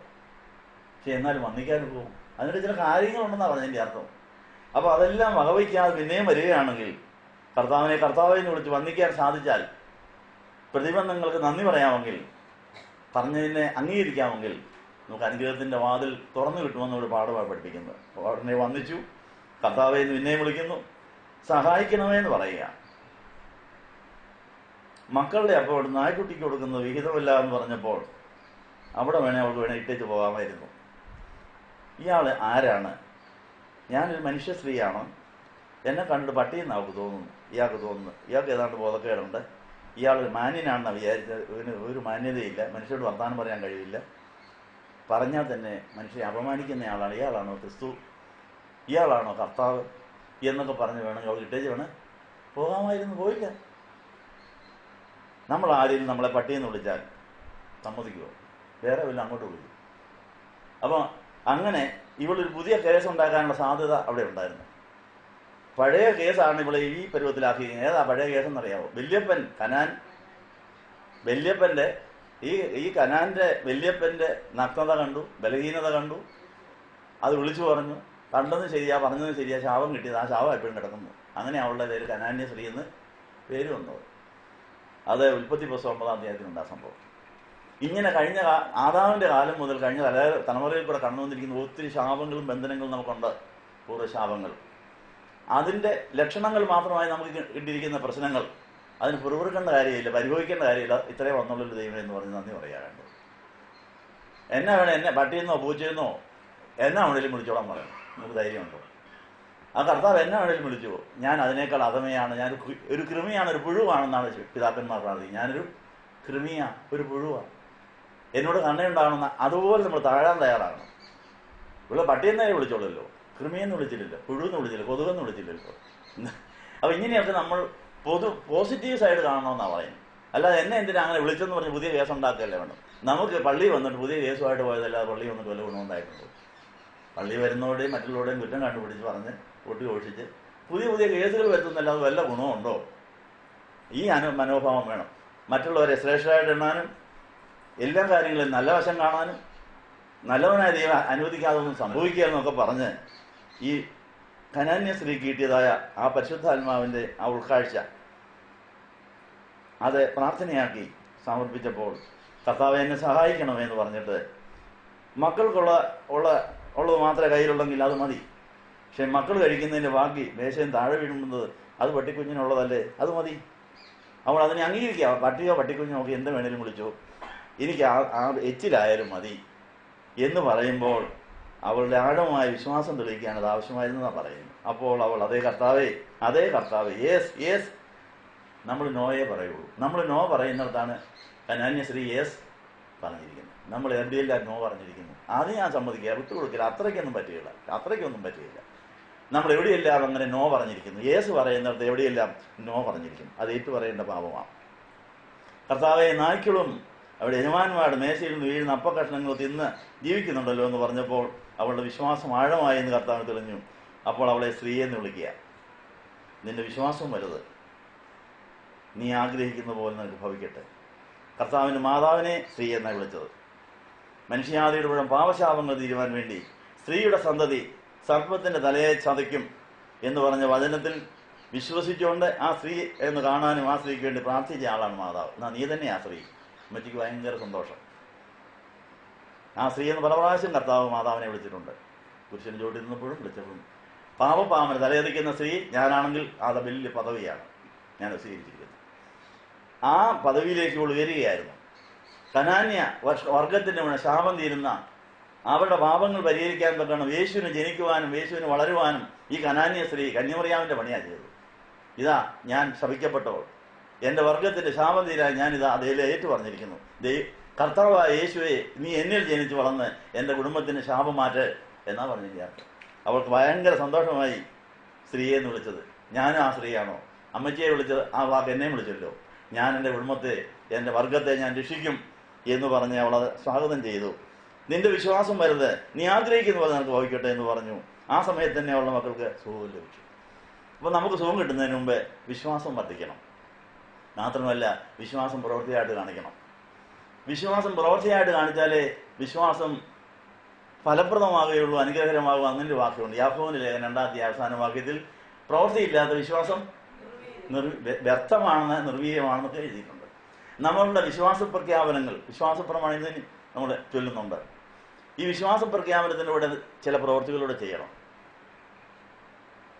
പക്ഷെ എന്നാലും വന്ദിക്കാനും പോകും. അതിൻ്റെ ചില കാര്യങ്ങളുണ്ടെന്നാണ് പറഞ്ഞതിൻ്റെ അർത്ഥം. അപ്പോൾ അതെല്ലാം വകവയ്ക്കാതെ പിന്നെയും വരികയാണെങ്കിൽ, കർത്താവിനെ വിളിച്ച് വന്ദിക്കാൻ സാധിച്ചാൽ, പ്രതിബന്ധങ്ങൾക്ക് നന്ദി പറയാമെങ്കിൽ, പറഞ്ഞതിനെ അംഗീകരിക്കാമെങ്കിൽ നമുക്ക് അനുഗ്രഹത്തിൻ്റെ വാതിൽ തുറന്നു കിട്ടുമെന്ന് ഒരു പാഠമാണ് പഠിപ്പിക്കുന്നത്. ഉടനെ വന്ദിച്ചു, കർത്താവെ എന്ന് പിന്നെയും വിളിക്കുന്നു, സഹായിക്കണമേ എന്ന് പറയുക. മക്കളുടെ അപ്പോൾ നായ്ക്കുട്ടിക്ക് കൊടുക്കുന്നത് വിഹിതമില്ല എന്ന് പറഞ്ഞപ്പോൾ അവിടെ അവൾക്ക് ഇട്ടേച്ച് പോകാമായിരുന്നു. ഇയാൾ ആരാണ്? ഞാനൊരു മനുഷ്യ സ്ത്രീയാണ്, എന്നെ കണ്ടിട്ട് പട്ടിയെന്ന് അവൾക്ക് തോന്നുന്നു, ഇയാൾക്ക് തോന്നുന്നു. ഇയാൾക്ക് ഏതാണ്ട് ബോധക്കേടുണ്ട്, ഇയാൾ മാന്യനാണെന്ന് വിചാരിച്ചത്. ഒരു മാന്യതയില്ല, മനുഷ്യരോട് വർത്താനം പറയാൻ കഴിയില്ല, പറഞ്ഞാൽ തന്നെ മനുഷ്യരെ അപമാനിക്കുന്ന ആളാണ്. ഇയാളാണോ ക്രിസ്തു? ഇയാളാണോ കർത്താവ്? എന്നൊക്കെ പറഞ്ഞ് വേണമെങ്കിൽ അവൾ ഇട്ടേച്ച് പോകാമായിരുന്നു. പോയില്ല. നമ്മൾ ആരെങ്കിലും നമ്മളെ പട്ടിയെന്ന് വിളിച്ചാൽ സമ്മതിക്കുമോ? വേറെ വല്ല അങ്ങോട്ട് വിളിക്കും. അപ്പോൾ അങ്ങനെ ഇവളൊരു പുതിയ കേസ് ഉണ്ടാക്കാനുള്ള സാധ്യത അവിടെ ഉണ്ടായിരുന്നു. പഴയ കേസാണ് ഇവളെ ഈ പരുവത്തിലാക്കി. ഏതാ പഴയ കേസെന്നറിയാമോ? വല്യപ്പൻ്റെ ഈ കനാന്റെ വല്യപ്പൻ്റെ നഗ്നത കണ്ടു, ബലഹീനത കണ്ടു, അത് വിളിച്ചു പറഞ്ഞു. കണ്ടതും ശരിയാ, പറഞ്ഞതും ശരിയാ, ശാപം കിട്ടിയത്. ആ ശാപം എപ്പോഴും കിടക്കുന്നു. അങ്ങനെ അവളുടെ പേര് കനാന്യ സ്ത്രീ എന്ന് പേര് വന്നത്. അത് ഉൽപ്പത്തി പുസ്തകം 9-ാം അധ്യായത്തിലുണ്ട് ആ സംഭവം. ഇങ്ങനെ കഴിഞ്ഞ ആദാമിൻ്റെ കാലം മുതൽ കഴിഞ്ഞ തലമുറയിൽ കൂടെ കടന്നു വന്നിരിക്കുന്ന ഒത്തിരി ശാപങ്ങളും ബന്ധനങ്ങളും നമുക്കുണ്ട്, പൂർവ്വശാപങ്ങൾ. അതിൻ്റെ ലക്ഷണങ്ങൾ മാത്രമായി നമുക്ക് കിട്ടിയിരിക്കുന്ന പ്രശ്നങ്ങൾ, അതിന് പുറകുറുക്കേണ്ട കാര്യമില്ല, പരിഭവിക്കേണ്ട കാര്യമില്ല. ഇത്രയും വന്നുള്ളൊരു ദൈവം എന്ന് പറഞ്ഞ് നന്ദി പറയാറുണ്ട്. എന്നാ വേണം, എന്നെ പട്ടിയെന്നോ പൂച്ചയെന്നോ എന്നാ വേണേലും വിളിച്ചോളാൻ പറയണം. നമുക്ക് ധൈര്യമുണ്ടോ? ആ കർത്താവ് എന്നാ വേണേലും വിളിച്ചു. ഞാൻ അതിനേക്കാൾ അധമയാണ്, ഞാൻ ഒരു കൃമിയാണ്, ഒരു പുഴുവാണെന്നാണ് പിതാക്കന്മാർ പ്രാർത്ഥിക്കുന്നത്. ഞാനൊരു കൃമിയാണ്, ഒരു പുഴുവാണ്, എന്നോട് കണ്ണയുണ്ടാകണമെന്ന അതുപോലെ നമ്മൾ താഴാൻ തയ്യാറാകണം. ഇവിടെ പട്ടിയെന്നേ വിളിച്ചോളല്ലോ, കൃമിയെന്ന് വിളിച്ചില്ലല്ലോ, പുഴുവെന്ന് വിളിച്ചില്ല, കൊതുകെന്ന് വിളിച്ചില്ലല്ലോ. അപ്പം ഇങ്ങനെയൊക്കെ നമ്മൾ പോസിറ്റീവ് സൈഡ് കാണണമെന്നാണ് പറയുന്നത്. അല്ലാതെ എന്നെ എന്തിനാ അങ്ങനെ വിളിച്ചെന്ന് പറഞ്ഞ് പുതിയ കേസ് ഉണ്ടാക്കുകയല്ലേ വേണം. നമുക്ക് പള്ളി വന്നിട്ട് പുതിയ കേസുമായിട്ട് പോയതല്ലാതെ പള്ളി വന്നിട്ട് വല്ല ഗുണമുണ്ടായിട്ടുണ്ട്? പള്ളി വരുന്നവരുടെയും മറ്റുള്ളവരുടെയും കുറ്റം കണ്ടുപിടിച്ച് പറഞ്ഞ് ഒട്ടി ഘോഷിച്ച് പുതിയ കേസുകൾ വരുത്തുന്നല്ലാതെ വല്ല ഗുണമുണ്ടോ? ഈ മനോഭാവം വേണം. മറ്റുള്ളവരെ ശ്രേഷ്ഠരായിട്ട് എണ്ണാനും എല്ലാ കാര്യങ്ങളും നല്ല വശം കാണാനും നല്ലവനായ ദൈവം അനുവദിക്കാതെ ഒന്നും സംഭവിക്കുക എന്നൊക്കെ പറഞ്ഞ് ഈ കനാന്യ സ്ത്രീ കിട്ടിയതായ ആ പരിശുദ്ധാത്മാവിൻ്റെ ആ ഉൾക്കാഴ്ച അത് പ്രാർത്ഥനയാക്കി സമർപ്പിച്ചപ്പോൾ കർത്താവെ എന്നെ സഹായിക്കണമെന്ന് പറഞ്ഞിട്ട് മക്കൾക്കുള്ളത് മാത്രമേ കയ്യിലുള്ളെങ്കിൽ അത് മതി, പക്ഷെ മക്കൾ കഴിക്കുന്നതിൻ്റെ ബാക്കി മേശയും താഴെ വീഴുന്നത് അത് പട്ടിക്കുഞ്ഞിനുള്ളതല്ലേ, അത് മതി. അവൾ അതിനെ അംഗീകരിക്കുക. പട്ടിയോ പട്ടിക്കുഞ്ഞോ നോക്കി എന്ത് വേണേലും വിളിച്ചോ, എനിക്ക് ആ എച്ചിലായാലും മതി എന്ന് പറയുമ്പോൾ അവളുടെ ആഴമായ വിശ്വാസം തെളിയിക്കാൻ അത് ആവശ്യമായിരുന്നെന്നാണ് പറയുന്നത്. അപ്പോൾ അവൾ അതേ കർത്താവേ, യേസ് യേസ്, നമ്മൾ നോയെ പറയുള്ളൂ. നമ്മൾ നോ പറയുന്നിടത്താണ് കനാന്യ സ്ത്രീ യേസ് പറഞ്ഞിരിക്കുന്നത്. നമ്മൾ എവിടെയെല്ലാം നോ പറഞ്ഞിരിക്കുന്നു, അത് ഞാൻ സമ്മതിക്കുക, വിട്ടുകൊടുക്കില്ല, അത്രയ്ക്കൊന്നും പറ്റുകയില്ല. നമ്മൾ എവിടെയെല്ലാം അങ്ങനെ നോ പറഞ്ഞിരിക്കുന്നു, യേസ് പറയുന്നിടത്ത് എവിടെയെല്ലാം നോ പറഞ്ഞിരിക്കുന്നു, അത് ഏറ്റു പറയേണ്ട പാപമാണ്. കർത്താവെ, നായ്ക്കളും അവിടെ യജമാന്മാരുടെ മേശയിൽ നിന്ന് വീഴുന്ന അപ്പക്കഷ്ണങ്ങൾ തിന്ന് ജീവിക്കുന്നുണ്ടല്ലോ എന്ന് പറഞ്ഞപ്പോൾ അവളുടെ വിശ്വാസം ആഴമായി എന്ന് കർത്താവ് തെളിഞ്ഞു. അപ്പോൾ അവളെ സ്ത്രീയെ എന്ന് വിളിക്കുക. നിന്റെ വിശ്വാസം വലുത്, നീ ആഗ്രഹിക്കുന്ന പോലെ നിനക്ക് ഭവിക്കട്ടെ. കർത്താവിൻ്റെ മാതാവിനെ സ്ത്രീ എന്നാണ് വിളിച്ചത്. മനുഷ്യജാതിയുടെ മുഴുവൻ പാപശാപങ്ങൾ തീരുവാൻ വേണ്ടി സ്ത്രീയുടെ സന്തതി സർപ്പത്തിന്റെ തലയെ ചതയ്ക്കും എന്ന് പറഞ്ഞ വചനത്തിൽ വിശ്വസിച്ചുകൊണ്ട് ആ സ്ത്രീ എന്ന് കാണാനും ആ സ്ത്രീക്ക് വേണ്ടി പ്രാർത്ഥിച്ച ആളാണ് മാതാവ്. എന്നാ നീ തന്നെ ആ സ്ത്രീ. അമ്മച്ചിക്ക് ഭയങ്കര സന്തോഷം. ആ സ്ത്രീ എന്ന് പല പ്രാവശ്യം കർത്താവ് മാതാവിനെ വിളിച്ചിട്ടുണ്ട്. പുരുഷന് ചോട്ടിൽ നിന്നപ്പോഴും വിളിച്ചപ്പോഴും. പാപപ്പാമന് തലയതിക്കുന്ന സ്ത്രീ ഞാനാണെങ്കിൽ അത് വലിയ പദവിയാണ് ഞാൻ സ്വീകരിച്ചിരിക്കുന്നത്. ആ പദവിയിലേക്ക് ഉയരുകയായിരുന്നു. കനാന്യ വർഗത്തിന്റെ മുഴുവൻ ശാപം തീരുന്ന അവരുടെ പാപങ്ങൾ പരിഹരിക്കാൻ തക്കണം യേശുവിന് ജനിക്കുവാനും യേശുവിന് വളരുവാനും ഈ കനാന്യ സ്ത്രീ കന്യമറിയാമിന്റെ പണിയാണ് ചെയ്തത്. ഇതാ ഞാൻ ശപിക്കപ്പെട്ടവൾ, എൻ്റെ വർഗത്തിന്റെ ശാപം തീരാൻ ഞാനിതാ അതേലെ ഏറ്റു പറഞ്ഞിരിക്കുന്നു. കർത്താവായ യേശുവെ, നീ എന്നിൽ ജനിച്ചു വളർന്ന് എൻ്റെ കുടുംബത്തിന് ശാപം മാറ്റ് എന്നാ പറഞ്ഞിരിക്കുക. അവൾക്ക് ഭയങ്കര സന്തോഷമായി സ്ത്രീയെ എന്ന് വിളിച്ചത്. ഞാനും ആ സ്ത്രീയാണോ? അമ്മച്ചിയെ വിളിച്ചത് ആ വാക്ക് എന്നെ വിളിച്ചല്ലോ. ഞാൻ എൻ്റെ കുടുംബത്തെ, എൻ്റെ വർഗത്തെ ഞാൻ രക്ഷിക്കും എന്ന് പറഞ്ഞ് അവളത് സ്വാഗതം ചെയ്തു. നിന്റെ വിശ്വാസം വരുത്, നീ ആഗ്രഹിക്കുന്ന പോലെ നിനക്ക് ഭവിക്കട്ടെ എന്ന് പറഞ്ഞു. ആ സമയത്ത് തന്നെ അവളുടെ മക്കൾക്ക് സുഖം ലഭിച്ചു. അപ്പോൾ നമുക്ക് സുഖം കിട്ടുന്നതിന് മുമ്പ് വിശ്വാസം വർദ്ധിക്കണം. മാത്രമല്ല, വിശ്വാസം പ്രവൃത്തിയായിട്ട് കാണിക്കണം. വിശ്വാസം പ്രവൃത്തിയായിട്ട് കാണിച്ചാലേ വിശ്വാസം ഫലപ്രദമാകുകയുള്ളൂ, അനുഗ്രഹകരമാകുക. അങ്ങനെ ഒരു വാക്യമുണ്ട് യാക്കോബിന്റെ ലേഖനം 2-ാം അവസാന വാക്യത്തിൽ, പ്രവൃത്തിയില്ലാത്ത വിശ്വാസം വ്യർത്ഥമാണെന്ന്, നിർവീര്യമാണെന്നൊക്കെ എഴുതിയിട്ടുണ്ട്. നമ്മളുടെ വിശ്വാസ പ്രഖ്യാപനങ്ങൾ, വിശ്വാസ പ്രമാണത്തിന് നമ്മൾ ചൊല്ലുന്നുണ്ട്. ഈ വിശ്വാസ പ്രഖ്യാപനത്തിലൂടെ ചില പ്രവൃത്തികളിലൂടെ ചെയ്യണം.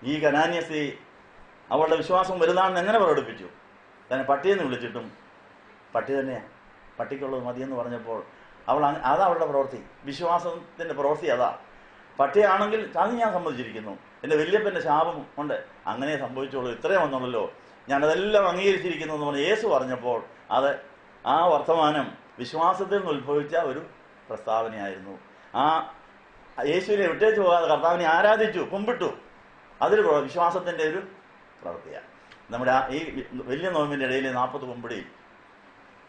ഈ കനാന്യ സ്ത്രീ അവളുടെ വിശ്വാസം വലുതാണെന്ന് എങ്ങനെ പ്രകടിപ്പിച്ചു? തന്നെ പട്ടിയെന്ന് വിളിച്ചിട്ടും പട്ടി തന്നെയാണ്, പട്ടിക്കുള്ളത് മതിയെന്ന് പറഞ്ഞപ്പോൾ അതാ അവളുടെ പ്രവൃത്തി, വിശ്വാസത്തിന്റെ പ്രവൃത്തി അതാ. പട്ടിയാണെങ്കിൽ അത് ഞാൻ സമ്മതിച്ചിരിക്കുന്നു, എൻ്റെ വല്യപ്പൻ്റെ ശാപം കൊണ്ട് അങ്ങനെ സംഭവിച്ചോളൂ, ഇത്രയും വന്നുള്ളല്ലോ, ഞാനതെല്ലാം അംഗീകരിച്ചിരിക്കുന്നു എന്ന് പറഞ്ഞ് യേശു പറഞ്ഞപ്പോൾ അത് ആ വർത്തമാനം വിശ്വാസത്തിൽ നിന്ന് ഉത്ഭവിച്ച ഒരു പ്രസ്താവനയായിരുന്നു. ആ യേശുവിനെ വിട്ടേച്ചു പോകാതെ കർത്താവിനെ ആരാധിച്ചു, കുമ്പിട്ടു, അതൊരു വിശ്വാസത്തിൻ്റെ ഒരു പ്രവൃത്തിയാണ്. നമ്മുടെ ഈ വലിയ നോമ്പിൻ്റെ ഇടയിൽ 40 കുമ്പിടി,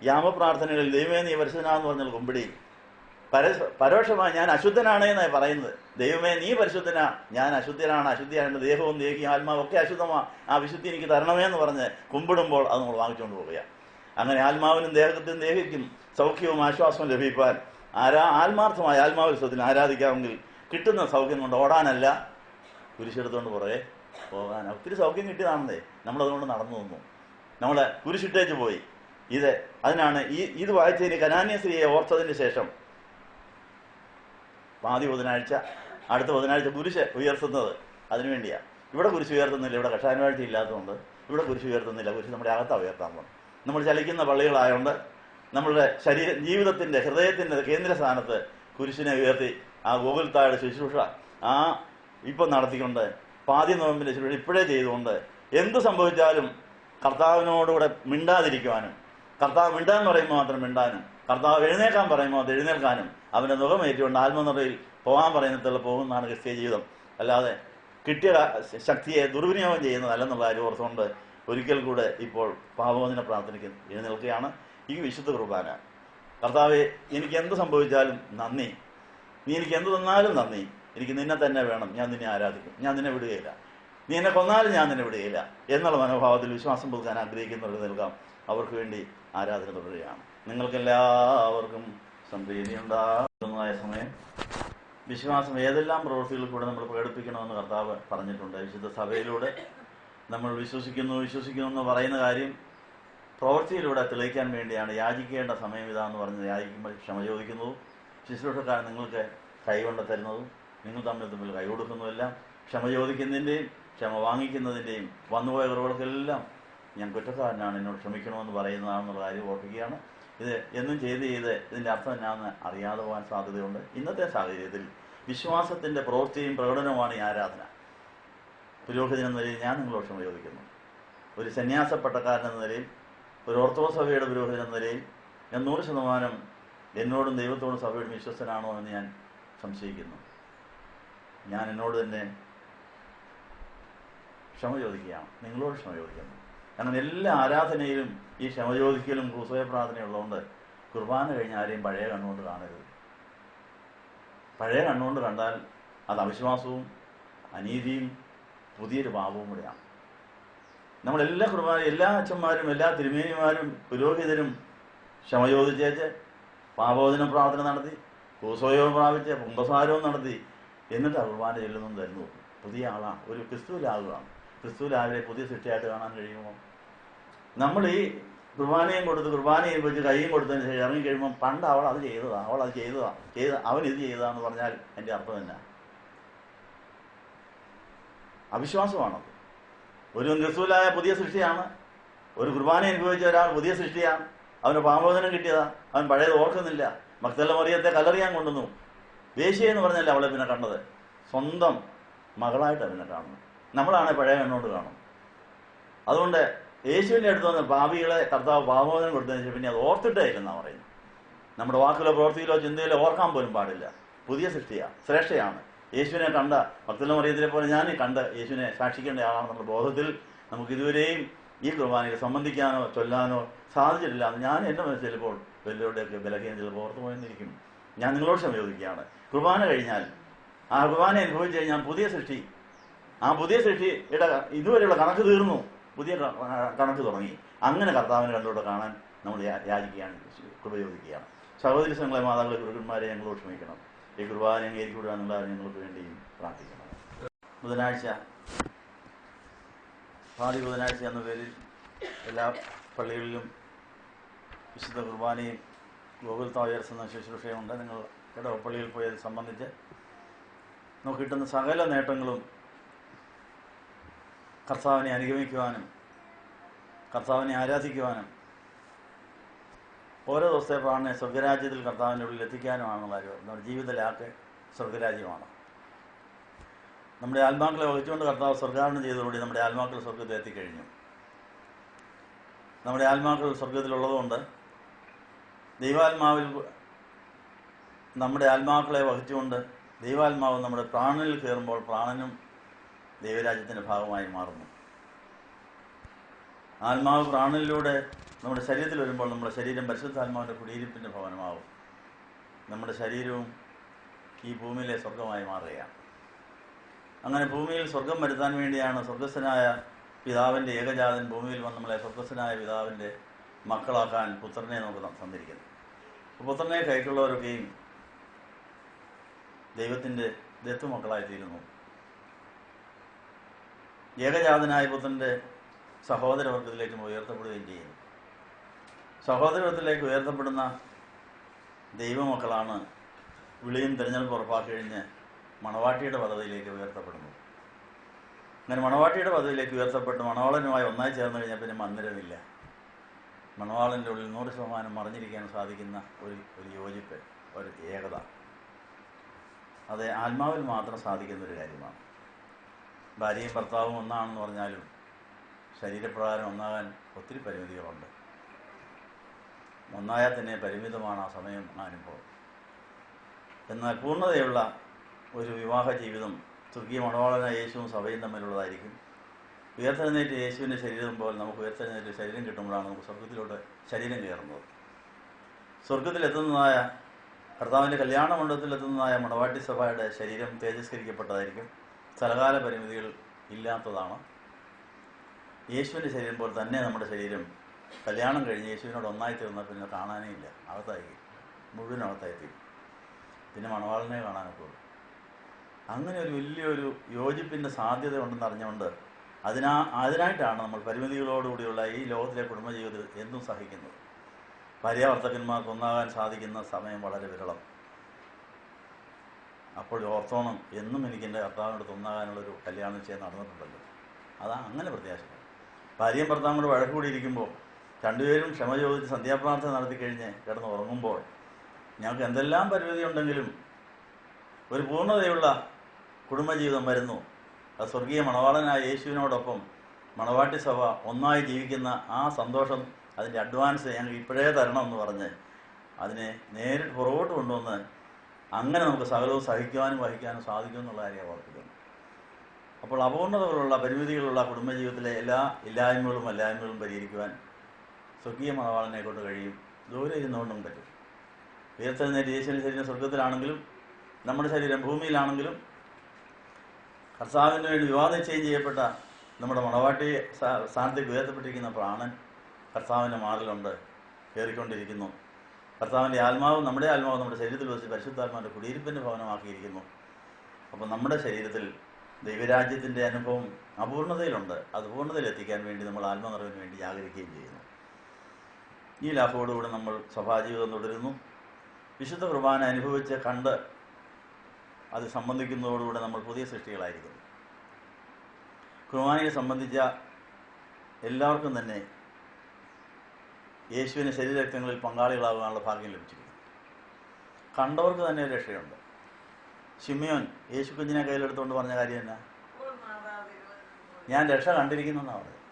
യാമപ്രാർത്ഥനകളിൽ ദൈവമേ നീ പരിശുദ്ധനാന്ന് പറഞ്ഞാൽ കുമ്പിടി, പരോക്ഷമായി ഞാൻ അശുദ്ധനാണ് എന്നാണ് പറയുന്നത്. ദൈവമേ നീ പരിശുദ്ധനാ, ഞാൻ അശുദ്ധനാണ്, അശുദ്ധിയാണ്, ദേഹവും ദേഹിയും ആത്മാവും ഒക്കെ അശുദ്ധമാണ്, ആ വിശുദ്ധി എനിക്ക് തരണമേ എന്ന് പറഞ്ഞ് കുമ്പിടുമ്പോൾ അത് നമ്മൾ വാങ്ങിച്ചുകൊണ്ട് പോവുക. അങ്ങനെ ആത്മാവിനും ദേഹത്തിനും ദേഹിക്കും സൗഖ്യവും ആശ്വാസവും ലഭിക്കാൻ ആത്മാർത്ഥമായ ആത്മാവിശ്വത്തിന് ആരാധിക്കാമെങ്കിൽ കിട്ടുന്ന സൗഖ്യം കൊണ്ട് ഓടാനല്ല, കുരിശെടുത്തുകൊണ്ട് പുറകെ പോകാൻ. ഒത്തിരി സൗഖ്യം കിട്ടിയതാണെന്നേ, നമ്മളതുകൊണ്ട് നടന്നു നിന്നു, നമ്മളെ കുരിശിട്ടേച്ച് പോയി. അതിനാണ് ഇത് വായിച്ചതിന് കനാന്യ സ്ത്രീയെ ഓർത്തതിന് ശേഷം പാതി ബുധനാഴ്ച, അടുത്ത ബുധനാഴ്ച കുരിശ് ഉയർത്തുന്നത് അതിനുവേണ്ടിയാണ്. ഇവിടെ കുരിശ് ഉയർത്തുന്നില്ല, ഇവിടെ കഷായവാഴ്ച ഇല്ലാത്തതുകൊണ്ട് ഇവിടെ കുരിശ് ഉയർത്തുന്നില്ല. കുരിശ് നമ്മുടെ അകത്താണ് ഉയർത്താൻ പോകുന്നത്. നമ്മൾ ചലിക്കുന്ന പള്ളികളായതുകൊണ്ട് നമ്മളുടെ ജീവിതത്തിന്റെ ഹൃദയത്തിന്റെ കേന്ദ്ര സ്ഥാനത്ത് കുരിശിനെ ഉയർത്തി ആ ഗോകുൽത്തായുടെ ശുശ്രൂഷ ഇപ്പം നടത്തിക്കൊണ്ട് പാതി നോമ്പിന്റെ ശുശ്രൂഷ ഇപ്പോഴേ ചെയ്തുകൊണ്ട് എന്ത് സംഭവിച്ചാലും കർത്താവിനോടുകൂടെ മിണ്ടാതിരിക്കുവാനും, കർത്താവ് മിണ്ടാൻ പറയുമ്പോൾ മാത്രം മിണ്ടാനും, കർത്താവ് എഴുന്നേൽക്കാൻ പറയുമ്പോൾ അത് എഴുന്നേൽക്കാനും, അവൻ്റെ മുഖമേറ്റുകൊണ്ട് ആത്മനിറയിൽ പോകാൻ പറയുന്നിടത്തുള്ള പോകുന്നതാണ് ക്രിസ്തീയ ജീവിതം. അല്ലാതെ കിട്ടിയ ശക്തിയെ ദുർവിനിയോഗം ചെയ്യുന്നതല്ലെന്നുള്ള കാര്യം ഓർത്തുകൊണ്ട് ഒരിക്കൽ കൂടെ ഇപ്പോൾ പാപമോചന പ്രാർത്ഥനയ്ക്ക് എഴുന്നേൽക്കുകയാണ്. ഈ വിശുദ്ധ കുർബാന, കർത്താവെ എനിക്ക് എന്ത് സംഭവിച്ചാലും നന്ദി, നീ എനിക്ക് എന്ത് തന്നാലും നന്ദി, എനിക്ക് നിന്നെ തന്നെ വേണം, ഞാൻ നിന്നെ ആരാധിക്കും, ഞാൻ നിന്നെ വിടുകയില്ല, നീ എന്നെ കൊന്നാലും ഞാൻ നിന്നെ വിടുകയില്ല എന്നുള്ള മനോഭാവത്തിൽ വിശ്വാസം പുതുക്കാൻ ആഗ്രഹിക്കുന്നവർക്ക് നൽകാം. അവർക്ക് വേണ്ടി ആരാധന തുടരുകയാണ്. നിങ്ങൾക്കെല്ലാവർക്കും സംപ്രീതിയുണ്ടാകുന്നതായ സമയം വിശ്വാസം ഏതെല്ലാം പ്രവൃത്തികളിൽ കൂടെ നമ്മൾ പ്രകടിപ്പിക്കണമെന്ന് കർത്താവ് പറഞ്ഞിട്ടുണ്ട്. വിശുദ്ധ സഭയിലൂടെ നമ്മൾ വിശ്വസിക്കുന്നു എന്ന് പറയുന്ന കാര്യം പ്രവൃത്തിയിലൂടെ തെളിയിക്കാൻ വേണ്ടിയാണ്. യാചിക്കേണ്ട സമയം ഇതാന്ന് പറഞ്ഞ് യാചിക്കുമ്പോൾ ക്ഷമ ചോദിക്കുന്നതും, ശുശ്രൂഷക്കാരൻ നിങ്ങൾക്ക് കൈകൊണ്ട് തരുന്നതും, നിങ്ങൾ തമ്മിൽ കൈ കൊടുക്കുന്നതുമെല്ലാം ക്ഷമ ചോദിക്കുന്നതിൻ്റെയും ക്ഷമ വാങ്ങിക്കുന്നതിൻ്റെയും വന്നുപോയ കുറവുകൾക്കെല്ലാം ഞാൻ കുറ്റക്കാരനാണ്, എന്നോട് ക്ഷമിക്കണമെന്ന് പറയുന്നതാണെന്നുള്ള കാര്യം ഓർപ്പിക്കുകയാണ്. ഇത് എന്നും ചെയ്ത് ഇതിൻ്റെ അർത്ഥം എന്നാന്ന് അറിയാതെ പോകാൻ സാധ്യതയുണ്ട്. ഇന്നത്തെ സാഹചര്യത്തിൽ വിശ്വാസത്തിൻ്റെ പ്രവൃത്തിയും പ്രകടനവുമാണ് ഈ ആരാധന. പുരോഹിതനെന്ന നിലയിൽ ഞാൻ നിങ്ങളോട് ക്ഷമ ചോദിക്കുന്നു. ഒരു സന്യാസപ്പട്ടക്കാരനെന്ന നിലയിൽ, ഒരു ഓർത്തഡോക്സ് സഭയുടെ പുരോഹിതനെന്ന നിലയിൽ ഞാൻ 100% എന്നോടും ദൈവത്തോടും സഭയോടും വിശ്വസ്തനാണോ എന്ന് ഞാൻ സംശയിക്കുന്നു. ഞാൻ എന്നോട് തന്നെ ക്ഷമ ചോദിക്കുകയാണ്, നിങ്ങളോട് ക്ഷമ ചോദിക്കുന്നു. കാരണം എല്ലാ ആരാധനയിലും ഈ ക്ഷമ ചോദിക്കലും ക്രൂശോയ പ്രാർത്ഥനയുള്ളതുകൊണ്ട് കുർബാന കഴിഞ്ഞ് ആരെയും പഴയ കണ്ണുകൊണ്ട് കാണരുത്. പഴയ കണ്ണുകൊണ്ട് കണ്ടാൽ അത് അവിശ്വാസവും അനീതിയും പുതിയൊരു പാപവും കൂടെയാണ്. നമ്മളെല്ലാ കുർബാന, എല്ലാ അച്ഛന്മാരും എല്ലാ തിരുമേനിമാരും പുരോഹിതരും ക്ഷമ ചോദിച്ചേച്ച് പാപോധന പ്രാർത്ഥന നടത്തി, ക്രൂശോയവും പ്രാപിച്ച് കുംഭസാരവും നടത്തി, എന്നിട്ട് കുർബാന ചെല്ലുന്നു തരുന്നു. പുതിയ ആളാണ്, ഒരു ക്രിസ്തുവിലാകുകയാണ്. ക്രിസ്തുവിലാവരെ പുതിയ സൃഷ്ടിയായിട്ട് കാണാൻ കഴിയുമോ? നമ്മൾ ഈ കുർബാനയും കൊടുത്ത് കുർബാനയും വെച്ച് കൈയും കൊടുത്തതിന് ശേഷം ഇറങ്ങി കഴിയുമ്പം പണ്ട് അവൾ അത് ചെയ്തതാ അവൻ ഇത് ചെയ്തതാന്ന് പറഞ്ഞാൽ എൻ്റെ അർത്ഥം എന്നാ? അവിശ്വാസമാണത്. ഒരു ക്രിസ്തുവിലായ പുതിയ സൃഷ്ടിയാണ്. ഒരു കുർബാന അനുഭവിച്ച ഒരാൾ പുതിയ സൃഷ്ടിയാണ്. അവന് പാപോധനം കിട്ടിയതാ, അവൻ പഴയത് ഓർക്കുന്നില്ല. മഗ്ദല മറിയത്തെ കല്ലെറിയാൻ കൊണ്ടുവന്നു. വേശ്യ എന്ന് പറഞ്ഞല്ല അവളെ പിന്നെ കണ്ടത്, സ്വന്തം മകളായിട്ട് അവനെ കാണുന്നു. നമ്മളാണ് പഴയ കണ്ണോട് കാണും. അതുകൊണ്ട് യേശുവിൻ്റെ അടുത്ത് വന്ന് പാപികളെ കർത്താവ് പാപോധനം കൊടുത്തതിന് ശേഷം പിന്നെ അത് ഓർത്തിട്ടേ ഇല്ലെന്നാണ് പറയുന്നത്. നമ്മുടെ വാക്കിലോ പ്രവൃത്തിയിലോ ചിന്തയിലോ ഓർക്കാൻ പോലും പാടില്ല. പുതിയ സൃഷ്ടിയാണ്, ശ്രേഷ്ഠയാണ്. യേശുവിനെ കണ്ട മഗ്ദല മറിയത്തിനെ പോലെ ഞാൻ കണ്ട് യേശുവിനെ സാക്ഷിക്കേണ്ട ആളാണെന്നുള്ള ബോധത്തിൽ നമുക്ക് ഇതുവരെയും ഈ കുർബാനയിൽ സംബന്ധിക്കാനോ ചൊല്ലാനോ സാധിച്ചിട്ടില്ല. ഞാൻ എൻ്റെ മനസ്സിൽ ചിലപ്പോൾ വലിയവരുടെയൊക്കെ ബലഹീനം ചിലപ്പോൾ ഓർത്തു പോയെന്നിരിക്കും. ഞാൻ നിങ്ങളോട് ക്ഷമ ചോദിക്കുകയാണ്. കുർബാന കഴിഞ്ഞാൽ ആ കുർബാന അനുഭവിച്ച് കഴിഞ്ഞാൽ പുതിയ സൃഷ്ടി, ആ പുതിയ സൃഷ്ടിയുടെ ഇതുവരെയുള്ള കണക്ക് തീർന്നു, പുതിയ കണക്ക് തുടങ്ങി. അങ്ങനെ കർത്താവിനെ കണ്ടുകൂടെ കാണാൻ നമ്മൾ യാചിക്കുകയാണ്, കൃപ ചോദിക്കുകയാണ്. സഹോദരി സംഘങ്ങളെ, മാതാക്കളെ, ഗുരുക്കന്മാരെ ഞങ്ങളോട് ക്ഷമിക്കണം. ഈ കുർബാന അംഗീകരിക്കൂടുക എന്നുള്ള ഞങ്ങൾക്ക് വേണ്ടിയും പ്രാർത്ഥിക്കണം. ബുധനാഴ്ച, പാതി ബുധനാഴ്ച എന്ന പേരിൽ എല്ലാ പള്ളികളിലും വിശുദ്ധ കുർബാനയും ഗോകുലത്തെ ഉയർത്തുന്ന ശുശ്രൂഷയുണ്ട്. നിങ്ങൾ ഇടവപ്പള്ളിയിൽ പോയി അത് സംബന്ധിച്ച് നമുക്ക് കിട്ടുന്ന സകല നേട്ടങ്ങളും കർത്താവിനെ അനുഗമിക്കുവാനും കർത്താവിനെ ആരാധിക്കുവാനും ഓരോ ദിവസത്തെ പ്രാണനെ സ്വർഗരാജ്യത്തിൽ കർത്താവിൻ്റെ ഉള്ളിൽ എത്തിക്കാനുമാണെന്നുള്ള കാര്യം. നമ്മുടെ ജീവിതത്തിലാക്ക് സ്വർഗരാജ്യമാണ്. നമ്മുടെ ആത്മാക്കളെ വഹിച്ചുകൊണ്ട് കർത്താവ് സ്വർഗാടനം ചെയ്തതോടുകൂടി നമ്മുടെ ആത്മാക്കൾ സ്വർഗത്തിൽ എത്തിക്കഴിഞ്ഞു. നമ്മുടെ ആത്മാക്കൾ സ്വർഗത്തിലുള്ളതുകൊണ്ട് ദൈവാത്മാവിൽ നമ്മുടെ ആത്മാക്കളെ വഹിച്ചുകൊണ്ട് ദൈവാത്മാവ് നമ്മുടെ പ്രാണനിൽ കയറുമ്പോൾ പ്രാണനും ദൈവരാജ്യത്തിൻ്റെ ഭാഗമായി മാറുന്നു. ആത്മാവ് പ്രാണനിലൂടെ നമ്മുടെ ശരീരത്തിൽ വരുമ്പോൾ നമ്മുടെ ശരീരം പരിശുദ്ധാത്മാവിൻ്റെ കുടിയിരിപ്പിൻ്റെ ഭവനമാവും. നമ്മുടെ ശരീരവും ഈ ഭൂമിയിലെ സ്വർഗമായി മാറുകയാണ്. അങ്ങനെ ഭൂമിയിൽ സ്വർഗം വരുത്താൻ വേണ്ടിയാണ് സ്വർഗസ്ഥനായ പിതാവിൻ്റെ ഏകജാതൻ ഭൂമിയിൽ വന്ന് നമ്മളെ സ്വർഗസ്ഥനായ പിതാവിൻ്റെ മക്കളാക്കാൻ പുത്രനെ നമുക്ക് തന്നിരിക്കുന്നത്. പുത്രനെ കൈക്കുള്ളവരൊക്കെയും ദൈവത്തിൻ്റെ ദത്തുമക്കളായിത്തീരുന്നു. ഏകജാതനായ പുത്രൻ്റെ സഹോദരവർഗത്തിലേക്ക് ഉയർത്തപ്പെടുകയും ചെയ്യുന്നു. സഹോദരവർഗത്തിലേക്ക് ഉയർത്തപ്പെടുന്ന ദൈവമക്കളാണ് വിളിയും തിരഞ്ഞെടുപ്പ് ഉറപ്പാക്കി കഴിഞ്ഞ് മണവാട്ടിയുടെ പദവിയിലേക്ക് ഉയർത്തപ്പെടുന്നു. അങ്ങനെ മണവാട്ടിയുടെ പദവിയിലേക്ക് ഉയർത്തപ്പെട്ട് മണവാളനുമായി ഒന്നായി ചേർന്ന് കഴിഞ്ഞാൽ പിന്നെ മന്ദിരമില്ല. മണവാളൻ്റെ ഉള്ളിൽ 100% മറിഞ്ഞിരിക്കാൻ സാധിക്കുന്ന ഒരു യോജിപ്പ്, ഒരു ഏകത, അത് ആത്മാവിൽ മാത്രം സാധിക്കുന്നൊരു കാര്യമാണ്. ഭാര്യയും ഭർത്താവും ഒന്നാണെന്ന് പറഞ്ഞാലും ശരീരപ്രകാരം ഒന്നാകാൻ ഒത്തിരി പരിമിതികളുണ്ട്. ഒന്നായാൽ തന്നെ പരിമിതമാണ് ആ സമയം, അനുഭവം. എന്നാൽ പൂർണ്ണതയുള്ള ഒരു വിവാഹ ജീവിതം സ്വർഗീയ മണവാളനായ യേശുവും സഭയും തമ്മിലുള്ളതായിരിക്കും. ഉയർത്തെഴുന്നേറ്റ് യേശുവിൻ്റെ ശരീരം പോലെ നമുക്ക് ഉയർത്തെഴുന്നേറ്റ് ശരീരം കിട്ടുമ്പോഴാണ് നമുക്ക് സ്വർഗത്തിലോട്ട് ശരീരം കയറുന്നത്. സ്വർഗത്തിലെത്തുന്നതായ കർത്താവിൻ്റെ കല്യാണ മണ്ഡപത്തിലെത്തുന്നതായ മണവാട്ടി സഭയുടെ ശരീരം തേജസ്കരിക്കപ്പെട്ടതായിരിക്കും. സ്ഥലകാല പരിമിതികൾ ഇല്ലാത്തതാണ്. യേശുവിൻ്റെ ശരീരം പോലെ തന്നെ നമ്മുടെ ശരീരം കല്യാണം കഴിഞ്ഞ് യേശുവിനോട് ഒന്നായി തീർന്നാൽ പിന്നെ കാണാനേ ഇല്ല, അകത്തായി മുഴുവൻ അകത്തായി. പിന്നെ മണവാളനെ കാണാനൊക്കെ ഉള്ളൂ. അങ്ങനെ ഒരു വലിയൊരു യോജിപ്പിൻ്റെ സാധ്യത ഉണ്ടെന്ന് അറിഞ്ഞുകൊണ്ട് അതിനായിട്ടാണ് നമ്മൾ പരിമിതികളോടുകൂടിയുള്ള ഈ ലോകത്തിലെ കുടുംബജീവിതത്തിൽ എന്തും സഹിക്കുന്നത്. ഭാര്യാഭർത്താക്കന്മാർക്ക് ഒന്നാകാൻ സാധിക്കുന്ന സമയം വളരെ വിരളം. അപ്പോൾ ഓർത്തോണം, എന്നും എനിക്ക് എൻ്റെ കർത്താവിനോട് ഒന്നാകാനുള്ളൊരു കല്യാണ നിശ്ചയം നടന്നിട്ടുണ്ടല്ലോ. അതാ അങ്ങനെ പ്രത്യാശ. ഭാര്യയും ഭർത്താവും കൂടെ വഴക്ക് കൂടിയിരിക്കുമ്പോൾ രണ്ടുപേരും ക്ഷമ ചോദിച്ച് സന്ധ്യാപ്രാർത്ഥന നടത്തിക്കഴിഞ്ഞ് കിടന്ന് ഉറങ്ങുമ്പോൾ ഞങ്ങൾക്ക് എന്തെല്ലാം പരിമിതി ഉണ്ടെങ്കിലും ഒരു പൂർണ്ണതയുള്ള കുടുംബജീവിതം വരുന്നു. അത് സ്വർഗീയ മണവാളനായ യേശുവിനോടൊപ്പം മണവാട്ടി സഭ ഒന്നായി ജീവിക്കുന്ന ആ സന്തോഷം, അതിൻ്റെ അഡ്വാൻസ് ഞങ്ങൾക്ക് ഇപ്പോഴേ തരണമെന്ന് പറഞ്ഞ് അതിനെ നേരിട്ട് പുറകോട്ട് കൊണ്ടുവന്ന് അങ്ങനെ നമുക്ക് സകലവും സഹിക്കുവാനും വഹിക്കാനും സാധിക്കും എന്നുള്ള കാര്യം ഓർപ്പിക്കുന്നു. അപ്പോൾ അപൂർണതകളുള്ള പരിമിതികളുള്ള കുടുംബജീവിതത്തിലെ എല്ലാ ഇല്ലായ്മകളും അല്ലായ്മകളും പരിഹരിക്കുവാൻ സ്വർഗീയ മണവാളനെ കൊണ്ട് കഴിയും. ദൂരെ ഇരുന്നുകൊണ്ടും പറ്റും. ഉയർത്തെഴുന്നേറ്റ് യേശുവിൻ്റെ ശരീരം സ്വർഗത്തിലാണെങ്കിലും നമ്മുടെ ശരീരം ഭൂമിയിലാണെങ്കിലും കർത്താവിന് വേണ്ടി വിവാഹനിശ്ചയം ചെയ്യപ്പെട്ട നമ്മുടെ മണവാട്ടി സ്ഥാനത്തേക്ക് ഉയർത്തപ്പെട്ടിരിക്കുന്ന പ്രാണൻ കർത്താവിൻ്റെ മാറിലുണ്ട്, കയറിക്കൊണ്ടിരിക്കുന്നു. കർത്താവിൻ്റെ ആത്മാവ്, നമ്മുടെ ആത്മാവ് നമ്മുടെ ശരീരത്തിൽ വെച്ച് പരിശുദ്ധാത്മാവിൻ്റെ കുടിയിരിപ്പിൻ്റെ ഭവനമാക്കിയിരിക്കുന്നു. അപ്പോൾ നമ്മുടെ ശരീരത്തിൽ ദൈവരാജ്യത്തിൻ്റെ അനുഭവം അപൂർണതയിലുണ്ട്. അത് പൂർണ്ണതയിൽ എത്തിക്കാൻ വേണ്ടി നമ്മൾ ആത്മനിറവിന് വേണ്ടി ജാഗരിക്കുകയും ചെയ്യുന്നു. ഈ ലാഭത്തോടുകൂടി നമ്മൾ സഭാജീവിതം തുടരുന്നു. വിശുദ്ധ കുർബാന അനുഭവിച്ച് കണ്ട് അത് സംബന്ധിക്കുന്നതോടുകൂടെ നമ്മൾ പുതിയ സൃഷ്ടികളായിരിക്കുന്നു. കുർബാനയെ സംബന്ധിച്ച എല്ലാവർക്കും തന്നെ യേശുവിൻ്റെ ശരീരരക്തങ്ങളിൽ പങ്കാളികളാകാനുള്ള ഭാഗ്യം ലഭിച്ചിരിക്കുന്നു. കണ്ടവർക്ക് തന്നെ ഒരു രക്ഷയുണ്ട്. ശിമ്യോൻ യേശു കുഞ്ഞിനെ കയ്യിലെടുത്തുകൊണ്ട് പറഞ്ഞ കാര്യം എന്നാ? ഞാൻ രക്ഷ കണ്ടിരിക്കുന്നു എന്നാണ് പറഞ്ഞത്.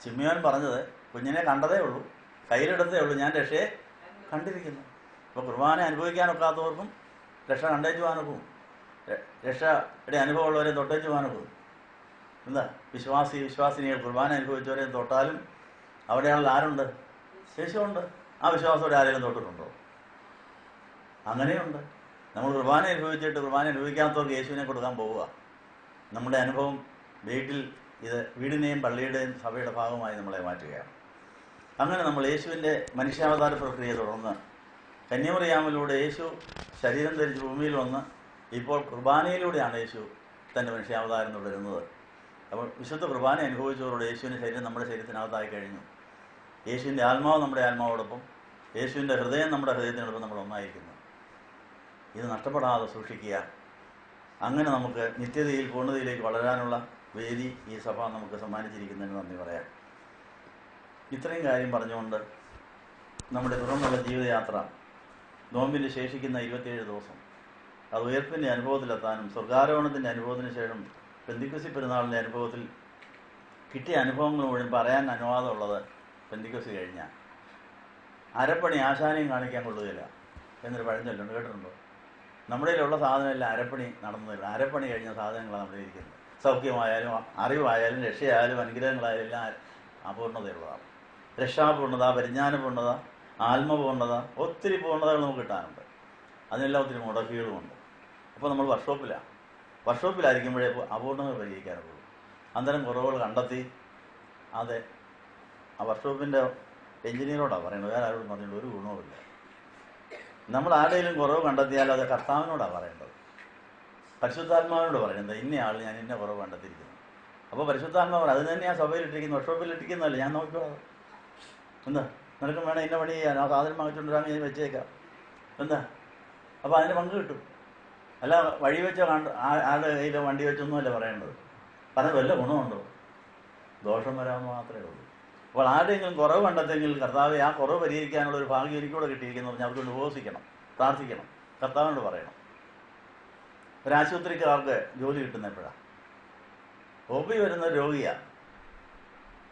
ശിമ്യോൻ പറഞ്ഞത് കുഞ്ഞിനെ കണ്ടതേ ഉള്ളൂ, കയ്യിലെടുത്തതേ ഉള്ളൂ, ഞാൻ രക്ഷയെ കണ്ടിരിക്കുന്നു. അപ്പോൾ കുർബാന അനുഭവിക്കാനൊക്കാത്തവർക്കും രക്ഷ കണ്ടേച്ചുവാനൊക്കും, രക്ഷയുടെ അനുഭവമുള്ളവരെ തൊട്ടേച്ചുവാനൊക്കും. എന്താ? വിശ്വാസിനികൾ കുർബാന അനുഭവിച്ചവരെ തൊട്ടാലും അവിടെയാണല്ലോ ആരുണ്ട്? യേശുണ്ട്. ആ വിശ്വാസത്തോടെ ആരെങ്കിലും തൊട്ടിട്ടുണ്ടോ? അങ്ങനെയുണ്ട്. നമ്മൾ കുർബാന അനുഭവിച്ചിട്ട് കുർബാന അനുഭവിക്കാത്തവർക്ക് യേശുവിനെ കൊടുക്കാൻ പോവുക. നമ്മുടെ അനുഭവം ഇത് വീടിനെയും പള്ളിയുടെയും സഭയുടെ ഭാഗമായി നമ്മളെ മാറ്റുകയാണ്. അങ്ങനെ നമ്മൾ യേശുവിൻ്റെ മനുഷ്യാവതാര പ്രക്രിയ തുടർന്ന് കന്യമറിയാമിലൂടെ യേശു ശരീരം ധരിച്ച് ഭൂമിയിൽ വന്ന് ഇപ്പോൾ കുർബാനയിലൂടെയാണ് യേശു തൻ്റെ മനുഷ്യാവതാരം തുടരുന്നത്. അപ്പോൾ വിശുദ്ധ കുർബാന അനുഭവിച്ചവരോട് യേശുവിൻ്റെ ശരീരം നമ്മുടെ ശരീരത്തിനകത്തായി കഴിഞ്ഞു. യേശുവിൻ്റെ ആത്മാവ് നമ്മുടെ ആത്മാവോടൊപ്പം, യേശുവിൻ്റെ ഹൃദയം നമ്മുടെ ഹൃദയത്തിനോടൊപ്പം നമ്മൾ ഒന്നായിരിക്കുന്നു. ഇത് നഷ്ടപ്പെടാതെ സൂക്ഷിക്കുക. അങ്ങനെ നമുക്ക് നിത്യതയിൽ പൂർണ്ണതയിലേക്ക് വളരാനുള്ള വേദി ഈ സഭ നമുക്ക് സമ്മാനിച്ചിരിക്കുന്നതിന് നന്ദി പറയാം. ഇത്രയും കാര്യം പറഞ്ഞുകൊണ്ട് നമ്മുടെ തുടർന്നുള്ള ജീവിതയാത്ര, നോമ്പിൻ്റെ ശേഷിക്കുന്ന 27 ദിവസം, അത് ഉയർപ്പിൻ്റെ അനുഭവത്തിലെത്താനും സ്വർഗാരോഹണത്തിൻ്റെ അനുഭവത്തിന് ശേഷം പെന്തിക്കോസ്തി പെരുന്നാളിൻ്റെ അനുഭവത്തിൽ കിട്ടിയ അനുഭവങ്ങൾ മുഴുവൻ പറയാൻ അനുവാദമുള്ളത് പെന്തിക്കോസ്തി കഴിഞ്ഞാൽ. അരപ്പണി ആശാനെയും കാണിക്കാൻ കൊള്ളുകയില്ല എന്നൊരു പഴഞ്ചൊല്ലുണ്ട്, കേട്ടിട്ടുണ്ടോ? നമ്മുടെ കയ്യിലുള്ള സാധനമെല്ലാം അരപ്പണി നടന്നില്ല. അരപ്പണി കഴിഞ്ഞ സാധനങ്ങളാണ് നമ്മുടെ ഇരിക്കുന്നത്. സൗഖ്യമായാലും അറിവായാലും രക്ഷയായാലും അനുഗ്രഹങ്ങളായാലും എല്ലാം അപൂർണതയുള്ളതാണ്. രക്ഷാപൂർണ്ണത, പരിജ്ഞാനപൂർണ്ണത, ആത്മപൂർണ്ണത, ഒത്തിരി പൂർണ്ണതകൾ നമുക്ക് കിട്ടാനുണ്ട്. അതിനെല്ലാം ഒത്തിരി മുടക്കുകളുമുണ്ട്. അപ്പോൾ നമ്മൾ വർക്ക്ഷോപ്പിലായിരിക്കുമ്പോഴേ അപൂർണ്ണത പരിഹരിക്കാനുള്ളൂ. അന്തരം കുറവുകൾ കണ്ടെത്തി അതെ ആ വർക്ക്ഷോപ്പിൻ്റെ എഞ്ചിനീയറോടാണ് പറയുന്നത്, വേറെ ആരോടും പറഞ്ഞിട്ട് ഒരു ഗുണവുമില്ല. നമ്മൾ ആരുടെയും കുറവ് കണ്ടെത്തിയാൽ അത് കർത്താവിനോടാണ് പറയേണ്ടത്, പരിശുദ്ധാത്മാവിനോട് പറയുന്നത്. ഇന്നയാൾ ഞാൻ ഇന്ന കുറവ് കണ്ടെത്തിയിരിക്കുന്നു. അപ്പോൾ പരിശുദ്ധാത്മാവ് അത് തന്നെയാണ് സഭയിലിട്ടിരിക്കുന്നത്, വർക്ക്ഷോപ്പിലിട്ടിരിക്കുന്നതല്ല. ഞാൻ നോക്കിക്കോളാം. എന്താ നിനക്കും വേണം ഇന്ന പണി ചെയ്യാൻ, ആ സാധനം വാങ്ങിച്ചുകൊണ്ടിരാൻ ഞാൻ വെച്ചേക്കാം. എന്താ? അപ്പോൾ അതിന് പങ്ക് കിട്ടും. അല്ല വഴി വെച്ചോ ആരുടെ കയ്യിലോ വണ്ടി വെച്ചൊന്നുമല്ല പറയേണ്ടത്. പറഞ്ഞത് വല്ല ഗുണമുണ്ടോ? ദോഷം വരാമെന്ന് മാത്രമേ ഉള്ളൂ. അപ്പോൾ ആരുടെയെങ്കിലും കുറവ് കണ്ടെത്തെങ്കിൽ കർത്താവെ ആ കുറവ് പരിഹരിക്കാനുള്ള ഒരു ഭാഗ്യം എനിക്കൂടെ കിട്ടിയിരിക്കുന്നു പറഞ്ഞാൽ അവർക്ക് ഉപവസിക്കണം, പ്രാർത്ഥിക്കണം, കർത്താവിനോട് പറയണം. ഒരാശുപത്രിക്കാർക്ക് ജോലി കിട്ടുന്ന എപ്പോഴാണ്? OP വരുന്ന രോഗിയാണ്.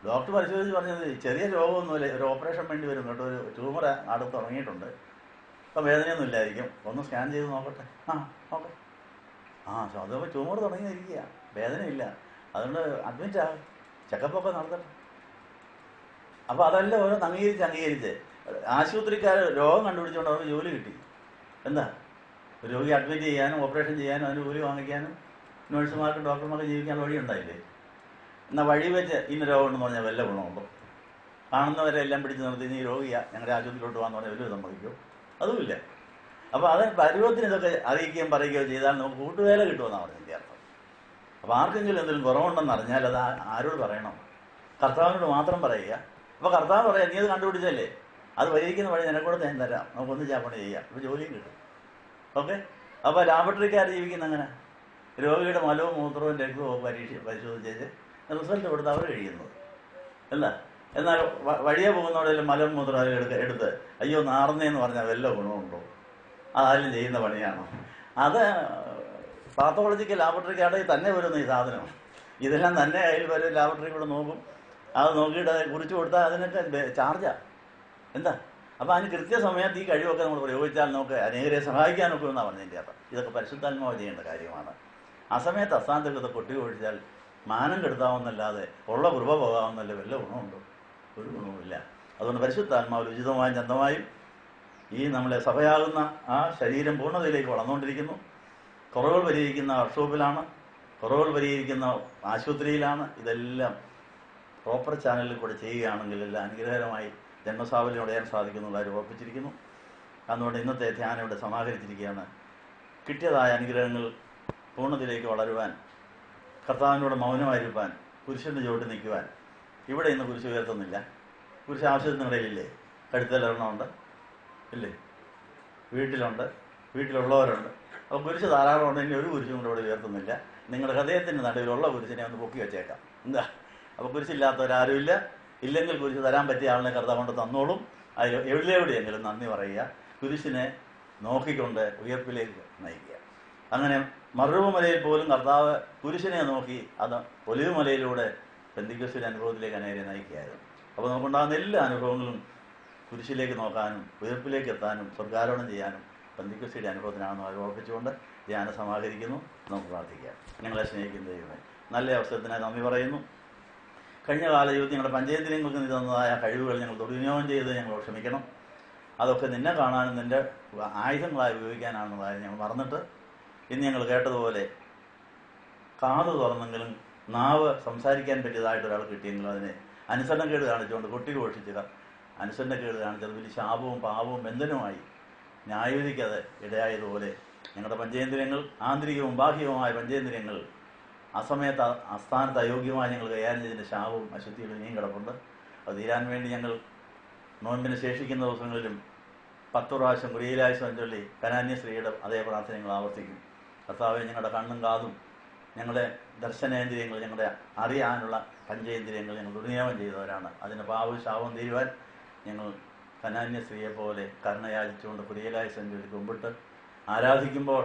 ഡോക്ടർ പരിശോധിച്ച് പറഞ്ഞത് ചെറിയ രോഗമൊന്നുമില്ല, ഒരു ഓപ്പറേഷൻ വേണ്ടി വരും കേട്ടോ, ഒരു ട്യൂമർ അടുത്ത് തുടങ്ങിയിട്ടുണ്ട്, അപ്പോൾ വേദനയൊന്നും ഇല്ലായിരിക്കും, ഒന്ന് സ്കാൻ ചെയ്ത് നോക്കട്ടെ. ഓക്കെ. അതപ്പോൾ ട്യൂമർ തുടങ്ങിയിരിക്കുക, വേദനയില്ല, അതുകൊണ്ട് അഡ്മിറ്റ് ആകും, ചെക്കപ്പൊക്കെ നടത്തട്ടെ. അപ്പോൾ അതെല്ലാം ഓരോ അംഗീകരിച്ച് ആശുപത്രിക്കാർ രോഗം കണ്ടുപിടിച്ചുകൊണ്ട് അവർക്ക് ജോലി കിട്ടി. എന്താ? രോഗി അഡ്മിറ്റ് ചെയ്യാനും ഓപ്പറേഷൻ ചെയ്യാനും അതിന് കൂലി വാങ്ങിക്കാനും നഴ്സുമാർക്കും ഡോക്ടർമാർക്കും ജീവിക്കാൻ വഴി ഉണ്ടായില്ലേ? എന്നാൽ വഴി വെച്ച് ഇന്ന രോഗം ഉണ്ടെന്ന് പറഞ്ഞാൽ വല്ല ഗുണമുണ്ടോ? കാണുന്നവരെ എല്ലാം പിടിച്ച് നിർത്തി നീ രോഗിയാണ് ഞങ്ങളുടെ ആശുപത്രിയിലോട്ട് പോകാന്ന് പറഞ്ഞാൽ വലിയ സമ്മതിക്കോ? അതുമില്ല. അപ്പോൾ അത് പരുവത്തിന് ഇതൊക്കെ അറിയിക്കുകയും പറയുകയോ ചെയ്താൽ നമുക്ക് കൂട്ടുവേല കിട്ടുമെന്നാണ് പറഞ്ഞതിൻ്റെ അർത്ഥം. അപ്പോൾ ആർക്കെങ്കിലും എന്തെങ്കിലും കുറവുണ്ടെന്ന് അറിഞ്ഞാൽ അത് ആരോട് പറയണം? കർത്താവിനോട് മാത്രം പറയുക. അപ്പോൾ കർത്താവ് പറയാം നീ അത് കണ്ടുപിടിച്ചല്ലേ, അത് പരിഹരിക്കുന്ന വഴി നിനക്കൂടെ ഞാൻ തരാം, നമുക്കൊന്ന് ചാപ്പണി ചെയ്യാം, ഇപ്പോൾ ജോലിയും കിട്ടും. ഓക്കെ. അപ്പോൾ ലാബറട്ടറിക്കാർ ജീവിക്കുന്ന അങ്ങനെ രോഗിയുടെ മലവും മൂത്രവും രക്തവും പരിശോധിച്ച് റിസൾട്ട് കൊടുത്ത് അവർ കഴിയുന്നത് അല്ല. എന്നാൽ വഴിയെ പോകുന്നവരെല്ലാം മലവും മൂത്രവും എടുത്ത് അയ്യോ നാർന്നേന്ന് പറഞ്ഞാൽ വല്ല ഗുണമുണ്ടോ? അതായാലും ചെയ്യുന്ന പണിയാണോ? അത് പാത്തോളജിക്കൽ ലാബറട്ടറിക്കാരുടെ തന്നെ വരുന്ന ഈ സാധനം ഇതെല്ലാം തന്നെ കയ്യിൽ വരും. ലാബറട്ടറി കൂടെ നോക്കും. അത് നോക്കിയിട്ട് അത് കുറിച്ച് കൊടുത്താൽ അതിനൊക്കെ ചാർജാണ്. എന്താ അപ്പോൾ അതിന് കൃത്യസമയത്ത് ഈ കഴിവൊക്കെ നമ്മൾ പ്രയോഗിച്ചാൽ നമുക്ക് അനേകരെ സഹായിക്കാനൊക്കെ എന്നാണ് പറഞ്ഞതിൻ്റെ അർത്ഥം. ഇതൊക്കെ പരിശുദ്ധാത്മാവ് ചെയ്യേണ്ട കാര്യമാണ്. ആ സമയത്ത് അസ്ഥാനത്തൊക്കെ കൊട്ടി ഒഴിച്ചാൽ മാനം കെടുത്താവുന്നല്ലാതെ ഉള്ള കൃപ പോകാവുന്നല്ല വല്ല ഗുണമുണ്ടോ? ഒരു ഗുണവുമില്ല. അതുകൊണ്ട് പരിശുദ്ധാത്മാവിൽ ഉചിതമായും ചന്തമായും ഈ നമ്മളെ സഭയാകുന്ന ആ ശരീരം പൂർണ്ണതയിലേക്ക് വളർന്നുകൊണ്ടിരിക്കുന്നു. കുറവുകൾ പരിഹരിക്കുന്ന വർക്ക്ഷോപ്പിലാണ്, കുറവുകൾ പരിഹരിക്കുന്ന ആശുപത്രിയിലാണ്. ഇതെല്ലാം പ്രോപ്പർ ചാനലിൽ കൂടെ ചെയ്യുകയാണെങ്കിൽ എല്ലാം അനുഗ്രഹകരമായി ജന്മസാവലിന് ഉടയാൻ സാധിക്കുന്നുള്ളവർ ഉറപ്പിച്ചിരിക്കുന്നു. അതുകൊണ്ട് ഇന്നത്തെ ധ്യാനം ഇവിടെ സമാഹരിച്ചിരിക്കുകയാണ്. കിട്ടിയതായ അനുഗ്രഹങ്ങൾ പൂർണ്ണതയിലേക്ക് വളരുവാൻ, കർത്താവിനോട് മൗനമായിരിക്കാൻ, കുരിശിൻ്റെ ചുവട്ട് നിൽക്കുവാൻ. ഇവിടെ ഇന്ന് കുരിശ് ഉയർത്തുന്നില്ല. കുരിശ് ആവശ്യത്തിനിടയിലില്ലേ? കഴുത്തലെണ്ണമുണ്ട് ഇല്ലേ? വീട്ടിലുണ്ട്, വീട്ടിലുള്ളവരുണ്ട്. അപ്പോൾ കുരിശ് ധാരാളം ഉണ്ടെങ്കിൽ ഒരു കുരിശും കൂടെ ഇവിടെ ഉയർത്തുന്നില്ല. നിങ്ങളുടെ ഹൃദയത്തിൻ്റെ നടുവിലുള്ള കുരിശിനെ ഒന്ന് പൊക്കി വെച്ചേക്കാം. എന്താ? അപ്പോൾ കുരിശില്ലാത്തവരാരുമില്ല. ഇല്ലെങ്കിൽ കുരിശ് തരാൻ പറ്റിയ ആളിനെ കർത്താവ് കൊണ്ട് തന്നോളും. അതിൽ എവിടെയെങ്കിലും നന്ദി പറയുക. കുരിശിനെ നോക്കിക്കൊണ്ട് ഉയർപ്പിലേക്ക് നയിക്കുക. അങ്ങനെ മറുമലയിൽ പോലും കർത്താവ് കുരിശിനെ നോക്കി അത് ഒലിവ് മലയിലൂടെ പെന്തിക്കോസ്തിന്റെ അനുഭവത്തിലേക്ക് അനേകരെ നയിക്കുകയായിരുന്നു. അപ്പോൾ നമുക്കുണ്ടാകുന്ന എല്ലാ അനുഭവങ്ങളും കുരിശിലേക്ക് നോക്കാനും ഉയർപ്പിലേക്ക് എത്താനും സ്വർഗാരോഹണം ചെയ്യാനും പെന്തിക്കോസ്തിയുടെ അനുഭവത്തിനാണെന്ന് അവർ ഓർപ്പിച്ചുകൊണ്ട് ധ്യാനം സമാഹരിക്കുന്നു. നമുക്ക് പ്രാർത്ഥിക്കാം. ഞങ്ങളെ സ്നേഹിക്കുന്ന ദൈവമേ, നല്ല അവസരത്തിനായി നന്ദി പറയുന്നു. കഴിഞ്ഞ കാല ജീവിതത്തിൽ ഞങ്ങളുടെ പഞ്ചേന്ദ്രിയങ്ങൾക്ക് തന്നതായ കഴിവുകൾ ഞങ്ങൾ ദുർവിനിയോഗം ചെയ്ത് ഞങ്ങൾ ക്ഷമിക്കണം. അതൊക്കെ നിന്നെ കാണാനും നിൻ്റെ ആയുധങ്ങളായി ഉപയോഗിക്കാനാണെന്നതായി ഞങ്ങൾ മറന്നിട്ട് ഇന്ന് ഞങ്ങൾ കേട്ടതുപോലെ കാത് തുറന്നെങ്കിലും നാവ് സംസാരിക്കാൻ പറ്റിയതായിട്ട് ഒരാൾ കിട്ടിയെങ്കിലും അതിനെ അനുസരണക്കേട് കാണിച്ചുകൊണ്ട് കൊട്ടി ഘോഷിച്ചുക. അനുസരണക്കേട് കാണിച്ചത് വലിയ ശാപവും പാപവും ബന്ധനവുമായി ന്യായവിധിക്കത് ഇടയായതുപോലെ ഞങ്ങളുടെ പഞ്ചേന്ദ്രിയങ്ങൾ, ആന്തരികവും ബാഹ്യവുമായ പഞ്ചേന്ദ്രിയങ്ങൾ അസമയത്ത് അസ്ഥാനത്ത് അയോഗ്യമായി ഞങ്ങൾ കൈകാര്യം ചെയ്തതിൻ്റെ ശാപവും അശുദ്ധികളും ഇനിയും കിടപ്പുണ്ട്. അത് തീരാൻ വേണ്ടി ഞങ്ങൾ നോമ്പിന് ശേഷിക്കുന്ന ദിവസങ്ങളിലും 10 പ്രാവശ്യം കുരിയിലായുസം ചൊല്ലി കനാന്യ സ്ത്രീയുടെ അതേ പ്രാർത്ഥന ഞങ്ങൾ ആവർത്തിക്കും. കർത്താവെ, ഞങ്ങളുടെ കണ്ണും കാതും, ഞങ്ങളുടെ ദർശനേന്ദ്രിയങ്ങൾ, ഞങ്ങളുടെ അറിയാനുള്ള പഞ്ചേന്ദ്രിയങ്ങൾ ഞങ്ങൾ ദുർനിയമം ചെയ്തവരാണ്. അതിന് പാവവും ശാപവും തീരുവാൻ ഞങ്ങൾ കനാന്യ സ്ത്രീയെ പോലെ കരുണയാചിച്ചുകൊണ്ട് കുരിയിലായുസം ചൊല്ലി കുമ്പിട്ട് ആരാധിക്കുമ്പോൾ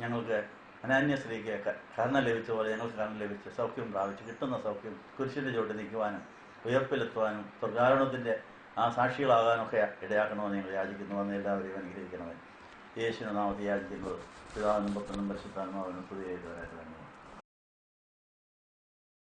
ഞങ്ങൾക്ക് അനാന്യ സ്ത്രീക്ക് കരുണ ലഭിച്ച പോലെ ഞങ്ങൾക്ക് കരുണ ലഭിച്ച് സൗഖ്യം പ്രാപിച്ച് കിട്ടുന്ന സൗഖ്യം കുരിശിൻ്റെ ചുവട്ട് നിൽക്കുവാനും ഉയർപ്പിലെത്തുവാനും സ്വർഗാരോഹണത്തിൻ്റെ ആ സാക്ഷികളാകാനൊക്കെ ഇടയാക്കണമെന്ന് ഞങ്ങൾ യാചിക്കുന്നു. എന്ന് എല്ലാവരെയും അനുഗ്രഹിക്കണമേ. യേശുവിന്റെ നാമത്തിൽ യാചിക്കുന്നത് പിതാവിനും പുത്രനും പരിശുദ്ധാത്മാവിനും സ്തുതി ചെയ്യുവാനായിട്ട് തന്നെ.